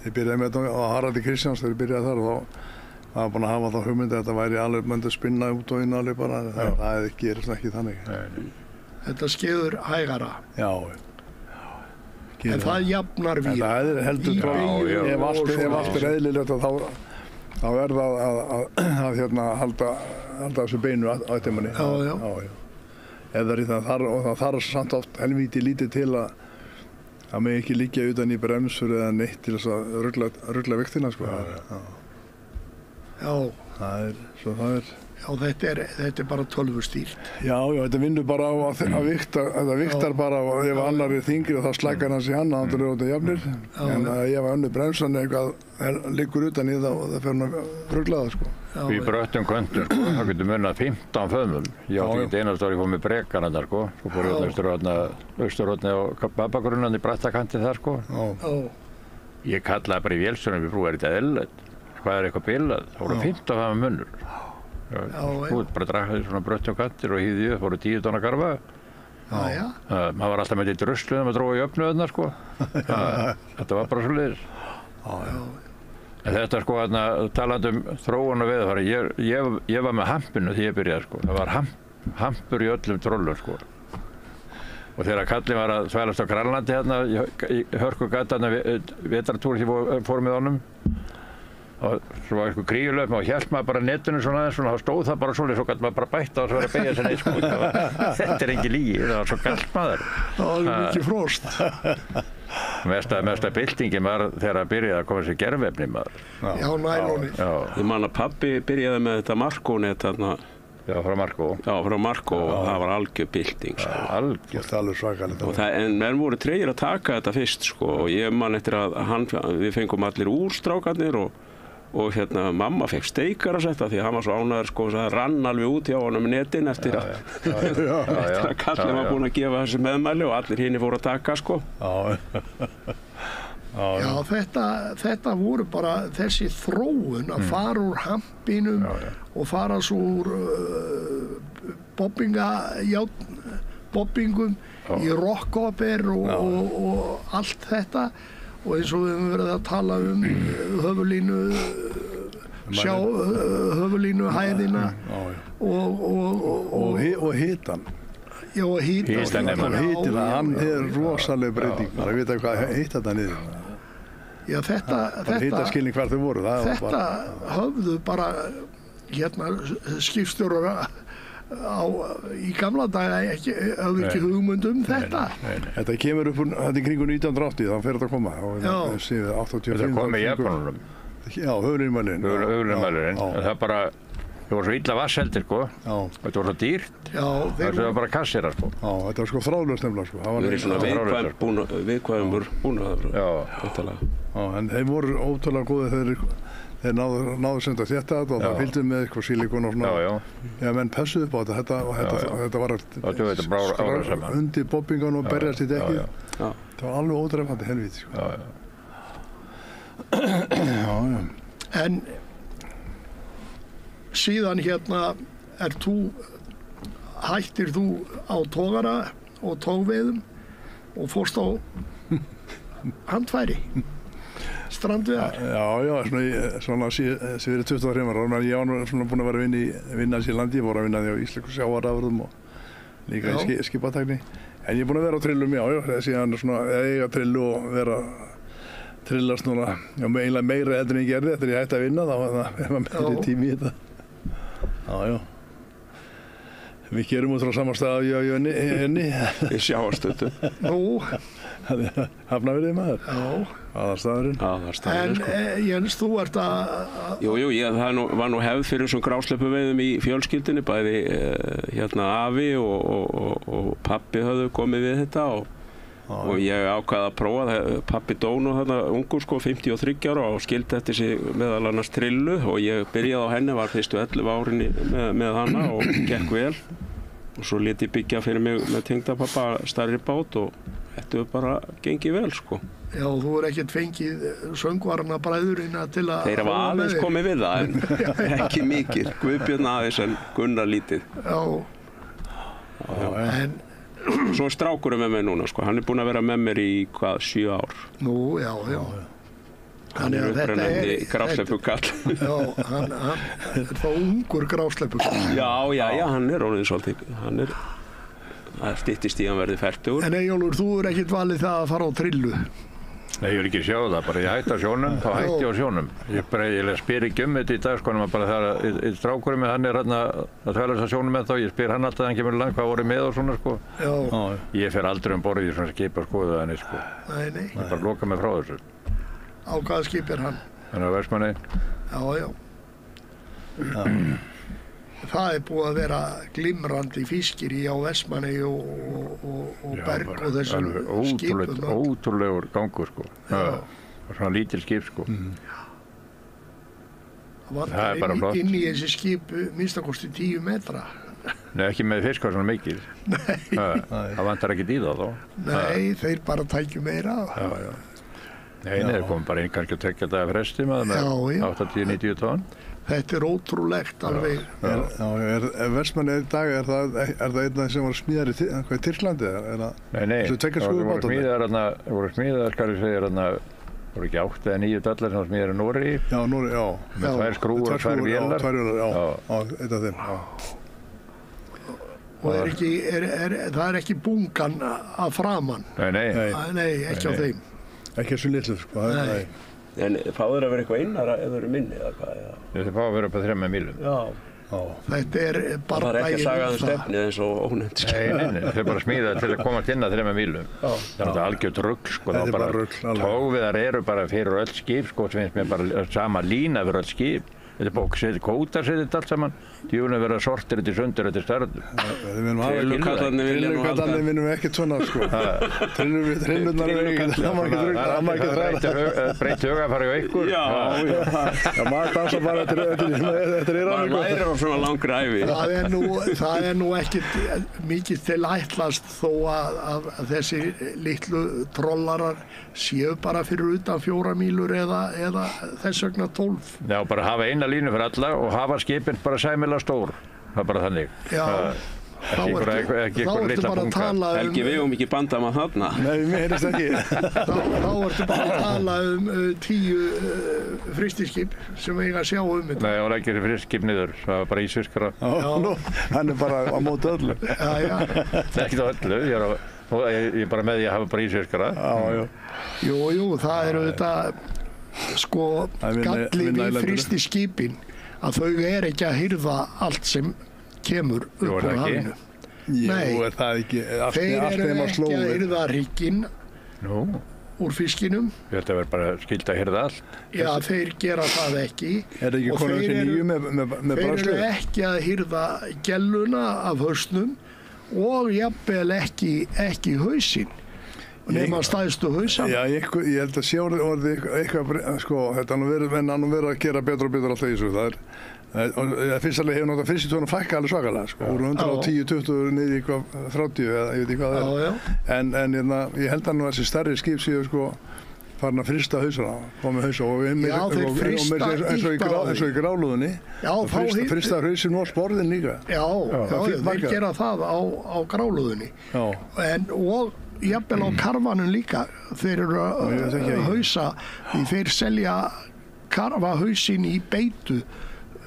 Ég byrjaði með þetta á Haraldi Kristjáns þegar ég byrjaði þar og þá var búin að hafa þá hugmyndi að þetta væri alveg myndi að spinna út og inn alveg bara. Það gerist ekki þannig. Þetta skeður hægara. Já. En það jafnar við. Það er heldur troll. Ef allt er eðlilegt þá er það að halda þessu beinu á þetta manni. Já. eða það þarf samt oft helvíti lítið til að mig ekki liggja utan í bremsur eða neitt til þess að rugla viktina, sko. Já. Það er. Já, þetta er bara tölvustýrt. Já, þetta vinnur bara á að vikta, þetta viktar bara á ef annar er þyngri og það slækkar hans í hann, þannig að það er jafnir. En ef önnur bremsan eitthvað liggur utan í það og það fer hann að rugla það, sko. Í bröttum köntum, sko, það getur munnað 15 föðmum. Ég átti ekki einast ári fór með brekan þarna, sko. Svo fór ég austurhorni á babbagrunnan í brattakanti þar, sko. Ég kallaði bara í vélstjóranum við frú, er þetta eðlilegt? Hvað er eitthvað bilað? Það voru 15 föðmum munnur. Þú bara drakkaði svona bröttum kantir og hýði upp, voru 10 tonna karfa. Maður var alltaf með í druslu þegar maður dróði í öfnu þarna, sko. Þetta var bara svoleiðis. En þetta, sko, talandi þróun og veðurfari, ég var með hampinu þegar ég byrjaði, sko. Það var hampur í öllum trollum, sko. Og þegar kallinn var að þvælast á Grænlandi í Hörkugata, vetrartúr sem ég fór með honum. Og svo var eitthvað gríðulöf og hélt maður bara netinu svona aðeins, þá stóð það bara svolítið, svo gæti maður bara bætt á þess að vera að beygja sér neitt, sko. Þetta er engin lygi, það var svo galt maður. Það var mikið frost. Mesta byltingin var þegar að byrjaði að koma sér gervefni, maður. Já, nælóni. Ég man að pabbi byrjaði með þetta Marco-net þarna. Já, frá Marco. Já, frá Marco og það var algjör bylting, sko. Algjör. Það er alveg svakalegt. En menn voru tregir að taka þetta fyrst, sko, og ég man eftir að við fengum allir úr strákarnir og mamma fekk steikar að setja því að hann var svo ánægður, sko, það rann alveg út hjá honum með netin eftir að kallinn var búinn að gefa þessi meðmæli og allir hinni fóru að taka, sko. Já, þetta voru bara þessi þróun að fara úr hampinum og fara svo úr bobbingum í rockopper og allt þetta. Og eins og við höfum verið að tala höfulínuhæðina og hitan. Já, og hitan. Hann er rosaleg breyting, bara að vita hvað hitt þetta niður. Já, þetta hitaskilning hvar þau voru. Þetta höfðu bara skipstjórar í gamla daga höfðu ekki hugmynd þetta. Þetta kemur upp þetta í kringu 1980, þá fer þetta að koma. Þetta kom með Japanunum. Já, höfulínmælirinn. Það bara, það voru svo illa vasseldir, sko. Þetta voru svo dýrt. Það var bara kassirar, sko. Já, þetta var sko þráðlaust nefnilega, sko. Það er svona viðkvæmur búnaður. En þeir voru ótrúlega góðir þeir náðu sem þetta og það fylgdi með eitthvað sílikon og svona. Já, menn pessuðu upp á þetta og þetta var undir bobbingan og berjast í dekkið. Það var alveg ótrefandi helvíti, sko. En síðan hættir þú á togara og tógveiðum og fórst á handfæri. Strandveiðar? Svona fyrir 23 ára. Ég var svona búinn að vera að vinna í landi. Ég voru að vinna því á íslensku sjávarafurðum og líka í skipatækni. En ég er búinn að vera á trillum, síðan svona eiga trillu og vera trillast núna eiginlega meira heldur en ég gerði eftir ég hætti að vinna. Þá er maður meiri tími í þetta. Við gerum út frá sama stað af henni. Við sjávarstötu. Nú. Hafnarfirði, maður. Aðalstaðurinn. En Jens, þú ert að... Jú, það var nú hefð fyrir þessum grásleppuveiðum í fjölskyldunni, bæði afi og pabbi höfðu komið við þetta og ég ákvaði að prófa. Pabbi dó nú þarna ungur, sko, 53 ára og skildi eftir sig meðal annars trillu og ég byrjaði á henni, var fyrstu 11 árin með hana og gekk vel. Og svo lét ég byggja fyrir mig með tengdapappa stærri bát og þetta hefur bara gengið vel, sko. Já, þú er ekkert fengið söngvarna bræðurina til að... Þeir hafa aðeins komið við það, en ekki mikið. Guðbjörn aðeins en Gunnar lítið. En... Svo er strákurinn með mig núna, sko. Hann er búinn að vera með mér í, 7 ár. Nú, já. Hann er upprennandi grásleppukall. Já, hann er þá ungur grásleppukall. Já, hann er orðinn svolítið. Það styttist í að hann verði 40. En Eyjólfur, þú er ekkert valið það að fara á trillu? Nei, ég vil ekki sjá það, bara ég hætti á sjónum, þá hætti ég á sjónum. Ég spyr ekki þetta í dag, sko, nema bara þegar strákurinn með hann þarna að þvælast á sjónum með þá, ég spyr hann alltaf þegar hann kemur í land hvað voru með og svona, sko. Já. Ég fer aldrei borð í svona skip að skoða það henni, sko. Nei. Ég bara loka mig frá þessu. Á hvaða skip hann? Þannig að Vestmannaey. Já. Það búið að vera glimrandi fiskir á Vestmannaey og Berg og þessum skipum. Ótrúlegur gangur, sko. Svona lítil skip, sko. Það var inn í þessi skip minnstakosti 10 metra. Nei, ekki með fiskar svona mikið. Nei. Það vantar ekki í það þá. Nei, þeir bara tækju meira. Já. Nei, þeir komum bara inn kannski að tekja daga fresti með 80-90 tonn. Þetta er ótrúlegt alveg. Vestmannaey í dag, er það einn sem var smíðar í Tyrklandi? Nei, það voru smíðar, skal ég segja, voru ekki 8 eða 9 dallar sem var smíðar í Noregi. Já, Noregi, já. Með 2 skrúur og 2 vélar. Já, eitt af þeim. Og það er ekki bungan að framan. Nei, ekki á þeim. Ekki þessu litlu, sko. Nei. En fáður að vera eitthvað innara ef þau eru minni eða hvað? Þau fá að vera upp að 3 mílum. Já. Þetta er bara það er ekki að saga stefnið eins og ónefnt. Nei, þau bara smíða til að komast inn að 3 mílum. Það er algjört rugl, sko. Þetta er bara rugl. Tógviðar eru bara fyrir öll skip, sko, sem finnst mér bara sama lína fyrir öll skip. Þetta er bóksið, kótar setið allt saman. Djúlega verða sortir eftir sundur eftir starfum. Trillukallarnir vinnum við ekkert svona, sko. Trillurnar er ekki, það má ekki þræða. Breytt hugafari á ykkur. Já. Maður dansa bara eftir maður lærir á svona langri ævi. Það er nú ekkert mikið til ætlast þó að þessi litlu trollarar séu bara fyrir utan 4 mílur eða þess vegna 12. Já, bara hafa eina línu fyrir alla og hafa skipin bara sæmilega stór. Það er bara þannig. Já, þá ertu bara að tala um... Helgi, við höfum ekki bandað maður þarna. Nei, mér heyrðist ekki. Þá ertu bara að tala um 10 frystiskip sem eiga að sjá þetta. Nei, og ekki frystiskip niður. Það var bara ísfiskara. Hann er bara á móti öllu. Já. Ekki á öllu. Ég er bara með því að hafa bara ísfiskara. Jú, það eru þetta... Sko, galli við frystiskipin að þau er ekki að hirða allt sem kemur upp úr hafinu. Jú, er það ekki allt þeir eru ekki að hirða hrygginn úr fiskinum. Þetta verður bara skilt að hirða allt. Já, þeir gera það ekki. Er ekki konum sem nýju með bráslu? Þeir eru ekki að hirða gelluna af hausnum og jafnvel ekki hausinn. Nefna stæðstu hausan. Já, ég held að sé orðið eitthvað, sko, þetta hann verið að gera betur og betur alltaf í þessu. Fyrstulega hefur náttúrulega frystitónum fækkað alveg svakalega, sko. Úr 110, 20 niður í eitthvað 30 eða ég veit ekki hvað það er. En ég held að nú þessi stærri skip séu, sko, farin að frysta hausana, komið hausa og þeir frysta eins og í grálúðinni. Já, þá frysta hausin og sporðin líka. Já, þeir gera það á grálúðinni. Og jafnvel á karfanum líka. Þeir eru að hausa, því þeir selja karfahausinn í beitu.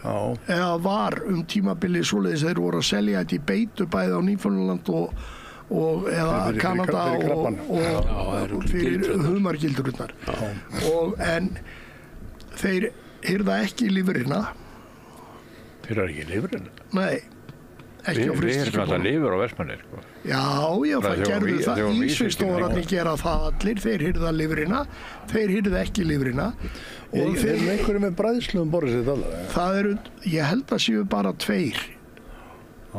Eða var tímabilið svoleiðis þeir voru að selja þetta í beitu bæði á Nýfundnaland eða Kanada og fyrir humargildrurnar. En þeir hirða ekki lífurina. Þeir eru ekki lífurina? Nei. Við erum alltaf lifur á Vestmannaey, sko. Já, það gerðu það. Ísfiskstofurarnir gera það allir. Þeir hirða lífurina, þeir hirða ekki lífurina. Þeir eru einhverju með bræðslu borðið sitt alveg? Það eru, ég held að séu bara 2.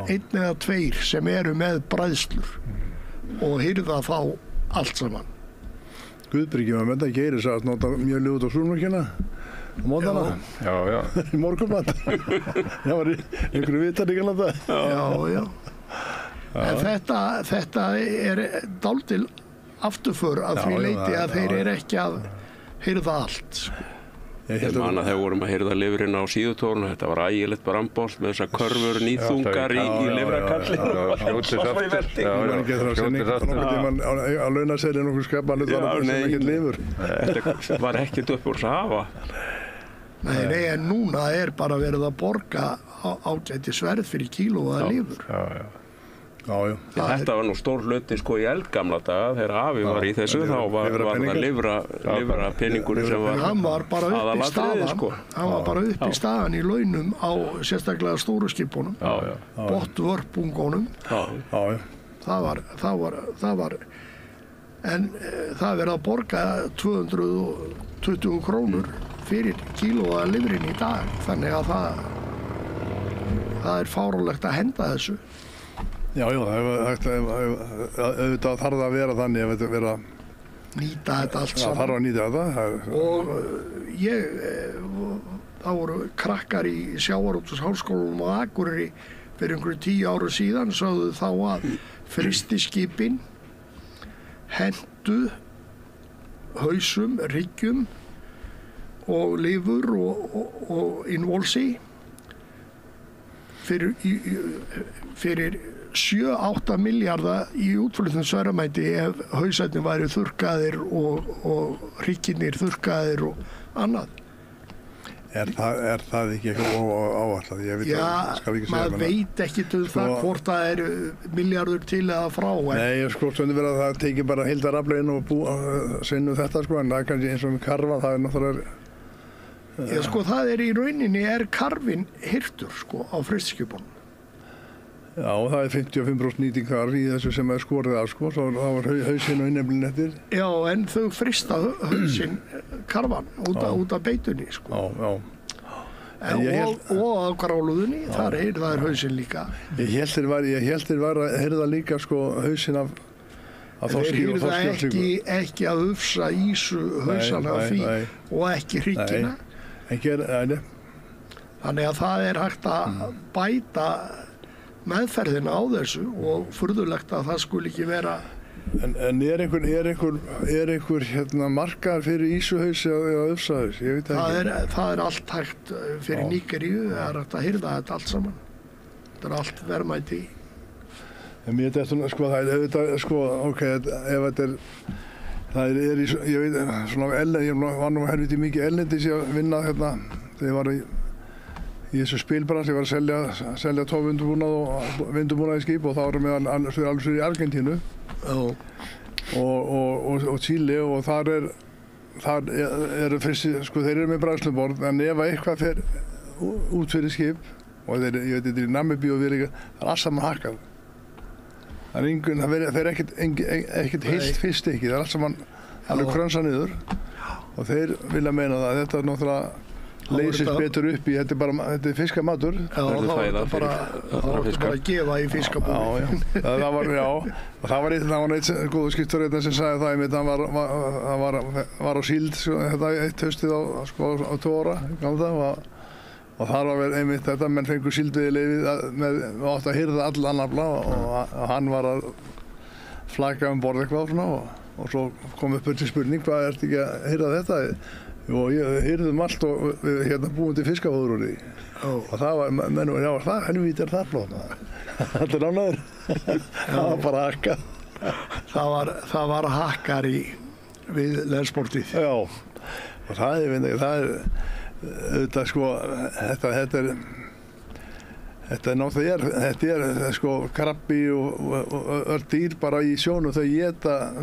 1 eða 2 sem eru með bræðslur og hirða þá allt saman. Guðbryggja var með þetta, Geiri sagði að nota mjög ljót á súrmörkina. Mótana? Já. Í morgunmat. Það var einhverju vitan ekki alveg það. Já. En þetta er dálítil afturför að því leyti að þeir eru ekki að hirða allt. Ég man að þegar vorum að hirða lifurinn á síðutórnu, þetta var ægilegt brambás með þessar körfur nýþungar í lifrakallinu. Skjótist aftur. Það var ekki það að sinni að launaseilin okkur skapa hlut var sem ekkert lifur. Þetta var ekkert upp úr þess að hafa. Nei, en núna er bara verið að borga ágæti sverð fyrir kíló að lifur. Já. Þetta var nú stór hluti sko í eldgamla daga þegar afi var í þessu, þá var það lifra peningur sem var hann var bara upp í staðan sko. hann var bara upp í staðan í launum á sérstaklega stóru skipunum bottvörpungunum það var en það verið að borga 220 krónur fyrir kílóa lifrin í dag, þannig að það fáránlegt að henda þessu. Já, auðvitað þarf það að vera þannig ef þetta verið að nýta þetta allt það saman. þarf að nýta þetta. Og það voru krakkar í Sjávarútvegsháskólanum á Akureyri fyrir einhverju 10 árum síðan, sögðu þá að frystiskipin hentu hausum, hryggjum og lifur og innvolsi fyrir 7-8 milljarða í útflutningsverðmæti ef hausarnir væri þurrkaðir og hryggjirnir þurrkaðir og annað. Er það ekki eitthvað áætlað? Maður veit ekkert það hvort það er milljarður til eða frá. Nei, sko, stundum verið að það tekið bara heildaraflegin og sinnu þetta, sko, en það er kannski eins og með karfa, það er náttúrulega... Sko, það í rauninni karfinn hirtur, sko, á frystskipunum. Já, það er 55% nýting þar í þessu sem skorið af, sko, þá var hausinn og inneflin eftir. Já, en þau frysta hausinn karfan út af beitunni, sko. Og á gráluðunni, það er hausinn líka. Ég held þeir var að heyrða líka, sko, hausinn af þorski og þorski. Þeir ekki að ufsa ísu hausana af því og ekki hryggina. Þannig að það hægt að bæta meðferðina á þessu og furðulegt að það skuli ekki vera. En einhver markaðar fyrir ísuhaus eða ufsahaus? Ég veit það ekki. Það allt hægt fyrir Nígeríu, það hægt að hirða þetta allt saman. Þetta allt verðmæti. En mér þetta, sko, það auðvitað, sko, ok, ef þetta það ég veit, svona ég var nú helviti mikið ellendis að vinna þegar ég var í þessu spilbrans, ég var að selja tófvindubúnað og vindubúnað í skip og þá varum við alveg í Argentínu og Chile og þar eru fyrst, sko, þeir eru með bræðsluborð, en ef eitthvað fer út fyrir skip og ég veit, þetta í Namibíu og við líka, það allt saman hakkað. Það fer ekkert heilt fyrst ekki, það allt saman alveg krönsa niður og þeir vilja meina það, þetta náttúrulega leysist betur upp í, þetta er fiskamatur. Já, þá er bara að gefa í fiskabúi. Það var eitt góðu skiptur sem sagði það einmitt, hann var á síld eitt haustið á Tóra, og þar var einmitt þetta, menn fengur síldveiðileyfið með átt að hirða all annan afla og hann var að flaka borð eitthvað svona og svo kom upp til spurning, hvað ertu ekki að hirða þetta? Og ég hirðum allt og við búum til fiskafóður úr því. Og það var, mennum, helvíti það flott. Þetta nánaður. Það var bara hakkað. Það var hakkari við leirsportið. Já, og það auðvitað, sko, þetta náttúrulega sko krabbi og öll dýr bara í sjónum, þau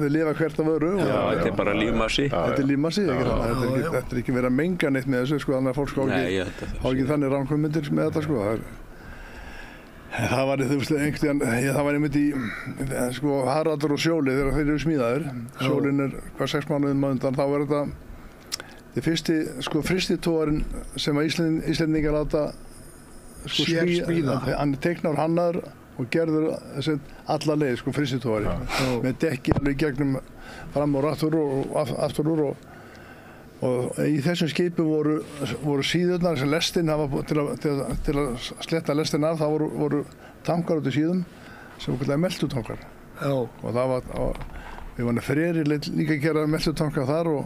lifa hvert af öðru. Já, þetta er bara lífmassi. Þetta er lífmassi, þetta er ekki verið að menga neitt með þessu, sko, þannig að fólk á ekki þannig ranghugmyndir með þetta, sko. Það var, þú veist, það var einmitt í, sko, Haraldur og Sjóli þegar þeir eru smíðaðir. Sjólinn hvað 6 mánuðum á undan, þá var þetta frystitógarinn sem að Íslendingar láta smíða. Hann er teiknar, hannaður og gerður alla leið, sko, frystitógari með dekki alveg gegnum fram og aftur aftur úr og í þessum skipum voru síðurnar sem lestin til að sletta lestin af, það voru tankar út í síðum sem voru kallar meltutankar og það var, við varum Freyri líka að gera meltutanka þar og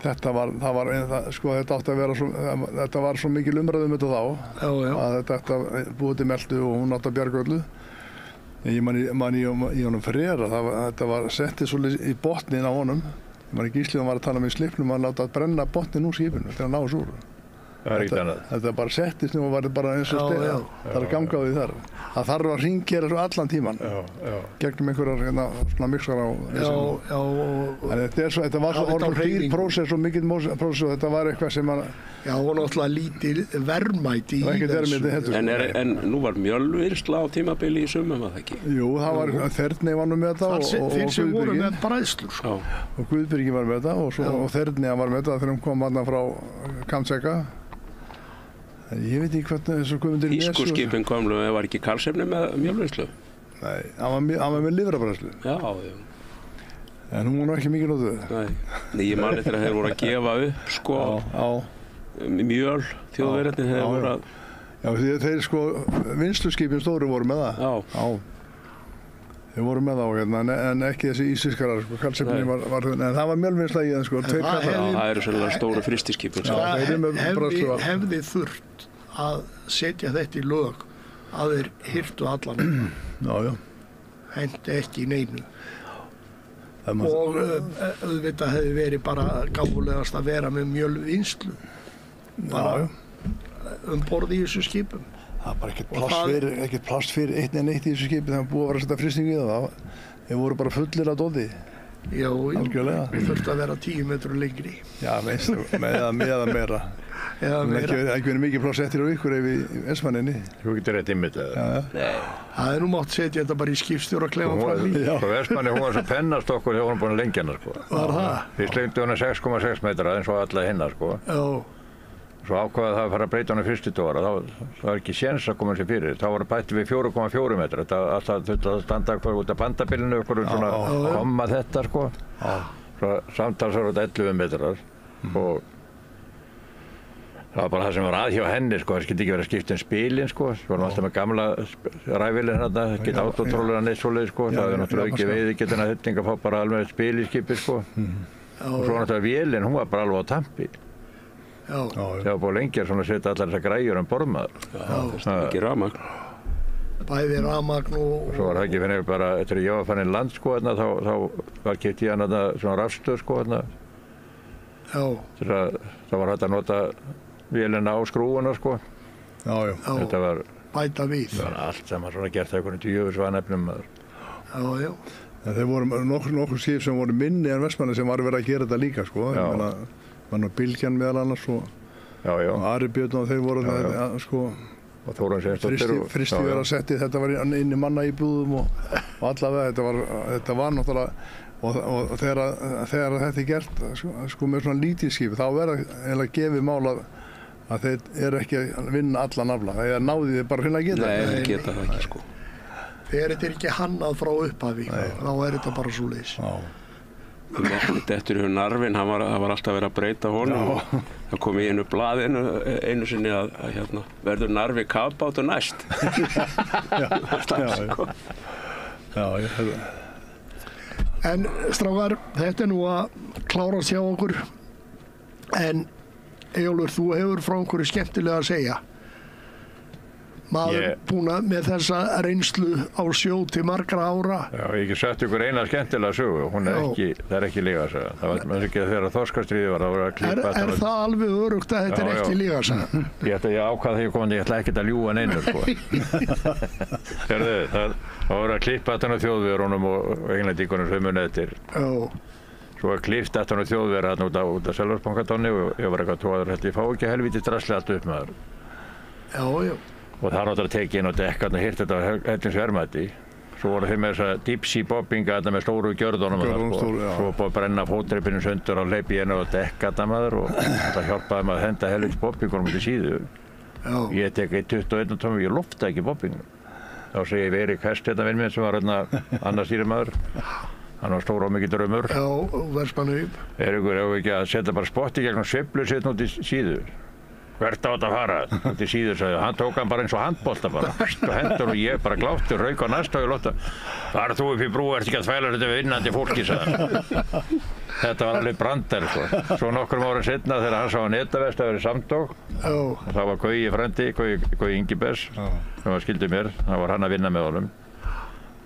þetta átti að vera þetta var svo mikil umræðum þetta þá að þetta búið til meltu og hún átti að bjarga öllu. Ég man í honum Freyra, þetta var settið svolítið í botnin á honum. Ég man ekki Gísli, hann var að tala með slipnum, hann láta að brenna botnin úr skipinu til að ná þessu úr. Það ekkert annað. Þetta bara settist nú og var bara eins og Já. það er að ganga á því þar. Það þarf að hringjera svo allan tíman. Gegnum einhverjar svona mixara og þetta var svo orðið dýr prósess og mikill prósess og þetta var eitthvað sem að... Já, og náttúrulega lítið verðmæti í þessu. En nú var mjölvinnsla á tímabili í sumum, var það ekki? Jú, það var Þerney var nú með þetta og þeir sem voru Guðbyrgi. með bræðslur, sko. Og Guðbyrgi var með þetta og Þerney var með þetta þegar hann kom þarna frá Kamtseka. Ég veit ekki hvernig þessu Guðmundur í Nesu... Þýskuskipin komlu, var ekki Karlsefni með mjölvinnslu? Nei, hann var með lifrarbræðslu. Já. En hún var nú ekki mikið notuð. Nei, ég mani þegar þeir voru að gefa upp, sko, mjöl, þjóðverðarnir, þeir voru að... Já, þeir sko, vinnsluskipin stóru voru með það. Já. Þeir voru með það hérna, en ekki þessi ísfiskarar, sko, Karlsefni var en það var mjölvinnsla í það, sko, tveir kallar. Já, það eru svolítið stóru frystiskipin. Það hefði þurft að setja þetta í lög að þeir hirtu allan. Já. Hendi ekki í neinu. Og auðvitað hefði verið bara gáfulegast að vera með mjölvinnslu. Bara borð í þessu skipum. Það var bara ekkert plast fyrir eitt í þessu skipi þegar búið að vera að setja frysting í það. Þeir voru bara fullir af dóti. Já, það þurfti að vera 10 metrur lengri. Já, eða meira. Ekki verið mikið pláss eftir á ykkur ef í Vestmanninni. Þú getur rétt ymmit eða? Það er nú mátt setja þetta bara í skipstjóraklefa fram í. Vestmanni, hún var svo pennastokkur þegar hún búin að lengja hana, sko. Var það? Fyrst lengdi hana 6,6 metra eins og alla hinna, sko. Já. Svo ákvaði það að fara að breyta hana fyrstu tóra, það var ekki séns að koma sér fyrir. Þá var það bætti við 4,4 metra. Þetta þurfti að standa út af bandabilinu, okkur svona komma þetta, sko. Svo samtals var þetta 11 metrar og það var bara það sem var að hjá henni, sko. Það skildi ekki verið að skipta spilin, sko. Við vorum alltaf með gamla ræfilin hérna, geta autotrólur að neitt svoleið, sko. Það er náttúrulega ekki veiðigetuna hitting að fá bara alveg spil í skipi, sko. Og svo náttúrulega vélinn, hún var bara alveg á tampi. Það var búið lengi að setja allar þessar græjur bormaður. Það ekki rafmagn. Bæði rafmagn og... Svo var það ekki fyrir bara, eftir að ég var fann inn land, sko, þá var keypt í hann svona rafstöð, sko, það var hægt að nota vélina á skrúuna, sko. Þetta var... Bæta við. Það var allt saman svona gert það einhvern djöfusvanefnum maður. Já. Þeir voru nokkur skip sem voru minni en Vestmanni sem var verið að gera þetta líka, sko. Mann og Bylgjan meðal annars og Ari Björn og þeir voru það, sko, og Þórunn Sveinsdóttir fristi verið að setja þetta var inn í manna í búðum og allavega þetta var náttúrulega og þegar þetta er gert sko með svona lítið skip þá verða eiginlega gefið mál að þeir eru ekki að vinna allan afla þegar náði þið bara að geta Nei, þeir geta það ekki, sko. Þegar þetta er ekki hannað frá upphafi þá er þetta bara svoleiðis. Dettur í Narvin, það var alltaf verið að breyta honum og það kom í einu blaðinu einu sinni að verður Narvi kafbátur næst. En strákar, þetta er nú að klárast hjá okkur en Eyjólfur, þú hefur frá einhverju skemmtilega að segja. Maður búinn með þessa reynslu á sjó til margra ára. Já, ég ekki sagt ykkur eina skemmtilega sögu. Það er ekki lygasaga. Það var ekki þegar þorskastríði var að klippa. Er það alveg örugt að þetta er ekki lygasaga? Ég ákvað þegar ég kom að ég ætla ekkert að ljúga neinu, sko. Það var að klippa þetta á þjóðverunum og englendingunum sem munið eftir. Svo var klippt þetta á þjóðveru út af Selvogsbankatonni og ég var eitthvað tóður að ég fá ekki helvítið drasli allt upp með þar. Og það náttúrulega tekið inn á dekkarn og hirt þetta á hellins verðmæti. Svo voru þeir með þessa deep sea bobbinga þetta með stóru gjörðunum og það, sko. Svo búið að brenna fótreipinu sundur og hleypi henni á dekkarna maður og þetta hjálpaði maður að henda helvits bobbingunum til síðu. Ég tek 21 tómi og ég loftaði ekki bobbingunum. Þá segi ég Eirík Hest þetta vinn minn sem var annar stýrimaður. Hann var stór og mikill draumur. Vestmannaeyjum. Eiríkur, ef ekki að setja bara spotti gegnum sveiflu sitt út í síðu. Hvert á þetta að fara? Þetta síður sagði, hann tók hann bara eins og handbolta bara. Og hendur og ég bara glátti og rauk á næsta og ég lóta. Far þú upp í brú, ert ekki að þvæla þetta við vinnandi fólki, sagði hann. Þetta var alveg brandar, sko. Svo nokkrum árum setna þegar hann sá að netavest að vera samtók. Og það var Gauji frendi, Gauji Ingibers, sem var skildið mér. Það var hann að vinna með honum.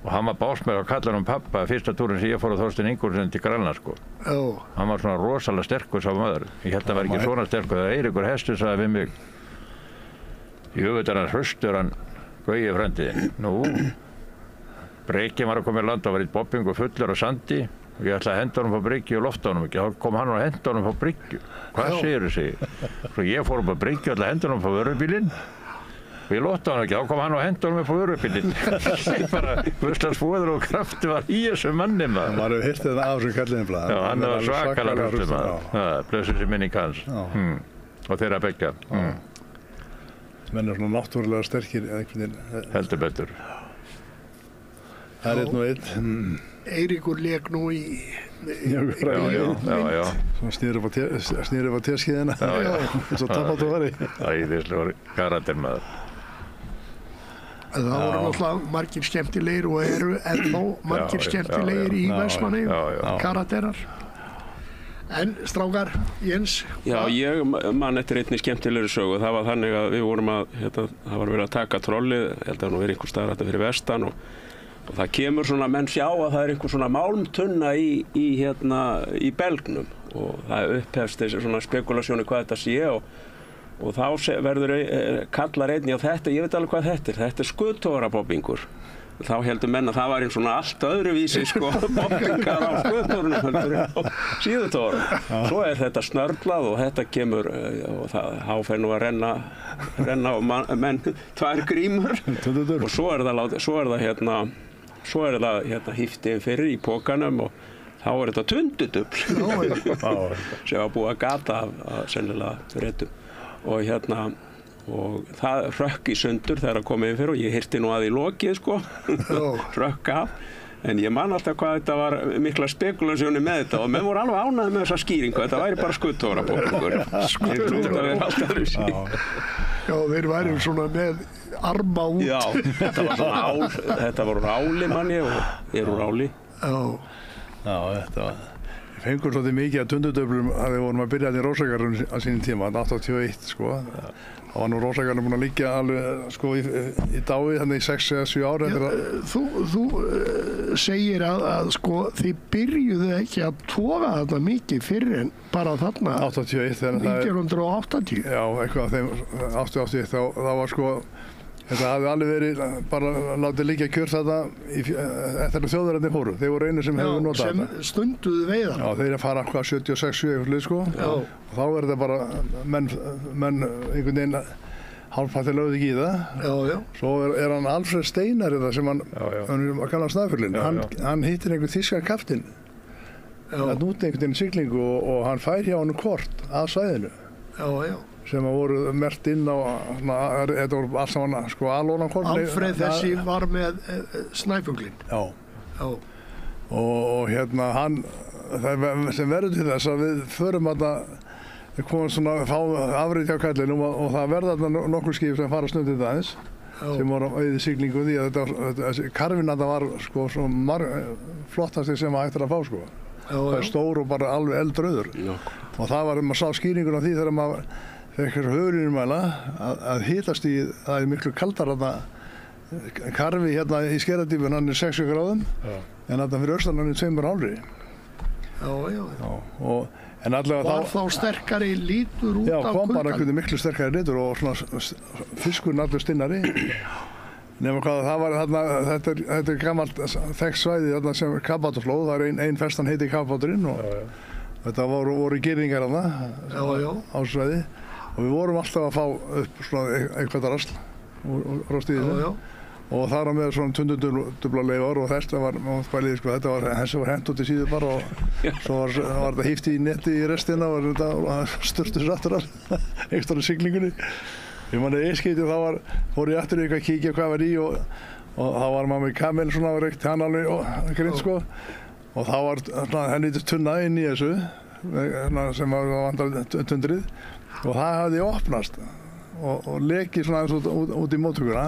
og hann var básmæður á kallanum pappa fyrsta túrin sem ég fór á Þorstein Ingólfsson til Grænlands sko. Hann var svona rosalega sterkur sá maður. Ég held að hann var ekki svona sterkur þegar Eiríkur Hestur sagði við mig í höfuðar hann hraustur hann Gauji frændi. Nú, Breki var að koma í land og var í bobbingu fullur af sandi og ég ætlaði að henda honum á bryggju og lofta honum ekki. Þá kom hann og henda honum á bryggju. Hvað segirðu segi? Svo ég fór upp á bryggju og ætlaði að henda honum á vörubílinn. Og ég lótti hann ekki, þá kom hann og henda honum upp á vörubílinn. Ég bara, hvurslags fóður og krafti var í þessu manni maður. Maður hefur heyrt þetta af þessum kallinum. Já, hann var svakalega hraustur maður. Blessuð sé minning hans. Og þeirra beggja. Menn er svona náttúrulega sterkir. Heldur betur. Það er einn og einn. Eiríkur lék nú í... Já. Svona snýr upp á teskíðina. Svo tapatu var í. Æðislegur karakter maður. Það voru náttúrulega margir skemmtilegir og eru ennþá margir skemmtilegir í Vestmannaeyjum, karakterar. En strákar, Jens? Já, ég man eftir einni skemmtilegri sögu. Það var þannig að við vorum það var verið að taka trollið, ég held að nú verið einhver staðar þetta fyrir vestan og það kemur svona, menn sjá að það er einhver svona málmtunna í belgnum og það upphefst þessi svona spekulasjónu hvað þetta sé og þá verður kallar einni á þetta, ég veit alveg hvað þetta er skuttogarabobbingur. Þá heldur menn að það var einn svona allt öðruvísi sko, bobbingar á skuttogurinu heldur á síðutórum. Svo er þetta snörlað og þetta kemur og þá fer nú að renna á menn tvær grímur og svo er það híftið fyrir í pókanum og þá er þetta tundudufl sem var búið að gata af sennilega réttum og það rökk í sundur þegar það kom yfir og ég hirti nú að í lokið sko, rökk af. En ég man alltaf hvað þetta var mikla spekulasjóni með þetta og menn voru alveg ánægðir með þessa skýringu, þetta væri bara skuttogarabobbingur. Já, þeir væri svona með arma út. Já, þetta var úr áli manni og er úr áli. Já, þetta var... Við fengum svolítið mikið af tundudöflum að við vorum að byrja í Rósagarðum á sínum tíma, 81 sko. Það var nú Rósagarðum búin að liggja alveg sko í dái þannig í 6 eða 7 ára. Þú segir að sko þið byrjuðu ekki að toga þetta mikið fyrir en bara þarna 81 1980. Já, eitthvað af þeim 81 þá var sko þetta hafði alveg verið bara látið liggja kjört þetta eftir að Þjóðverjarnir fóru. Þeir voru einu sem hefur notað þetta. Sem stunduðu veiðar. Já, þeir fara hvað 76-7 sko. Og þá er þetta bara menn einhvern veginn hálfpartið lögðu ekki í það. Já. Svo er hann Alfred Steinar þetta sem hann var gamla Snæfellin. Hann hittir einhvern þýskan kaftinn. Það núti einhvern veginn siglingu og hann fær hjá hann kort af svæðinu. Já. Sem voru merkt inn á, þetta voru allt saman sko alónakort. Alfred þessi var með snæfuglinn. Já. Og hann, sem verður til þess að við förum við komum svona fá afrið hjá kallinum og það verða nokkur skip sem fara snundið aðeins. Sem voru á auði siglingu því að þessi karfinn var sko svo flottasti sem að hægt að fá sko. Það er stór og bara alveg eldrauður. Og það var maður sá skýringun á því þegar maður fekk höfurinumæla að hitastigið, það er miklu kaldar karfi í Skerjadýpinu, hann er 60 gráðum en þetta fyrir austan hann er 2,5. Já. En allavega var þá sterkari lítur út af kuldanum? Já, kom bara einhvern miklu sterkari lítur og svona fiskurinn allur stinnari. Nefnum hvað, það var þarna, þetta er gammalt þekkt svæði þarna sem Kafbátarflóð, það er ein festan heiti Kafbáturinn og þetta voru girðingar þarna á svæði og við vorum alltaf að fá upp svona eitthvað rasl úr stíðinu og það var með svona tundudubla leifar og þetta var, þessi var hent út í síðu bara og svo var þetta híft í netti í restina og þetta sturtist aftur einhverjum siglingunni. Ég manni einskeiti og þá fór ég aftur að kíkja hvað var í og þá var maður með kamel svona og reykt hann alveg og grind sko og þá var henni tunna inn í þessu sem var vandrar tundrið og það hafði opnast og lekið svona eins út í móttökuna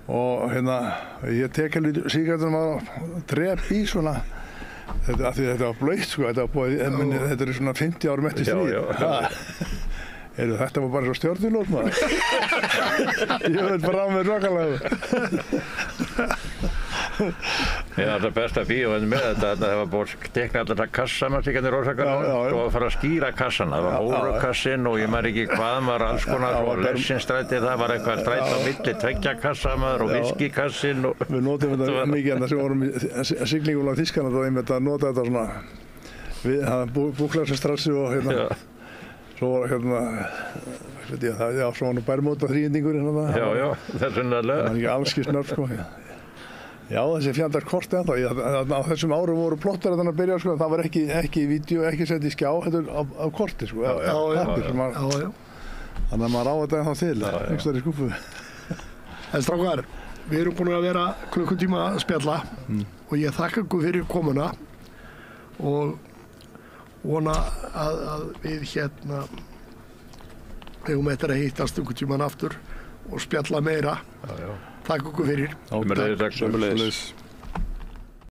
og ég tek helvið sígarettunum að drep í svona þetta var blautt sko, þetta er svona 50 árum eftir stríð. Þetta var bara svo stjórnilót maður. Ég veit bara á mig rokalega. Ég er alltaf besta bíómynd með þetta, það var búið að tekna alltaf þetta kassa með stíkandi rósakarnar og að fara að skýra kassan, það var órukassinn og ég maður ekki hvað maður alls konar og lessinstræti, það var eitthvað stræti á milli, tveggjakassar maður og viskikassinn og... Við notum þetta mikið en sem vorum í siglingum á Þýskalandi og einmitt að nota þetta svona, við búklaðsstrassi og hérna, svo var hérna, svo var nú bærmóta þrýendingur hérna. Já, þess vegna alveg. Það var ekki alls snörf sko. Já, þessi fjandars korti ennþá. Á þessum árum voru plottar að byrja sko, það var ekki vídeo, ekki sett í skjá, þetta er á korti sko. Já. Þannig að maður á þetta ennþá til, einhvers þar í skúfu. En strákar, við erum búin að vera klukkutíma að spjalla og ég þakka ykkur fyrir komuna og vona að við hérna eigum eftir að hittast einhvern tímann aftur og spjalla meira. Takk ykkur fyrir. Sömuleiðis.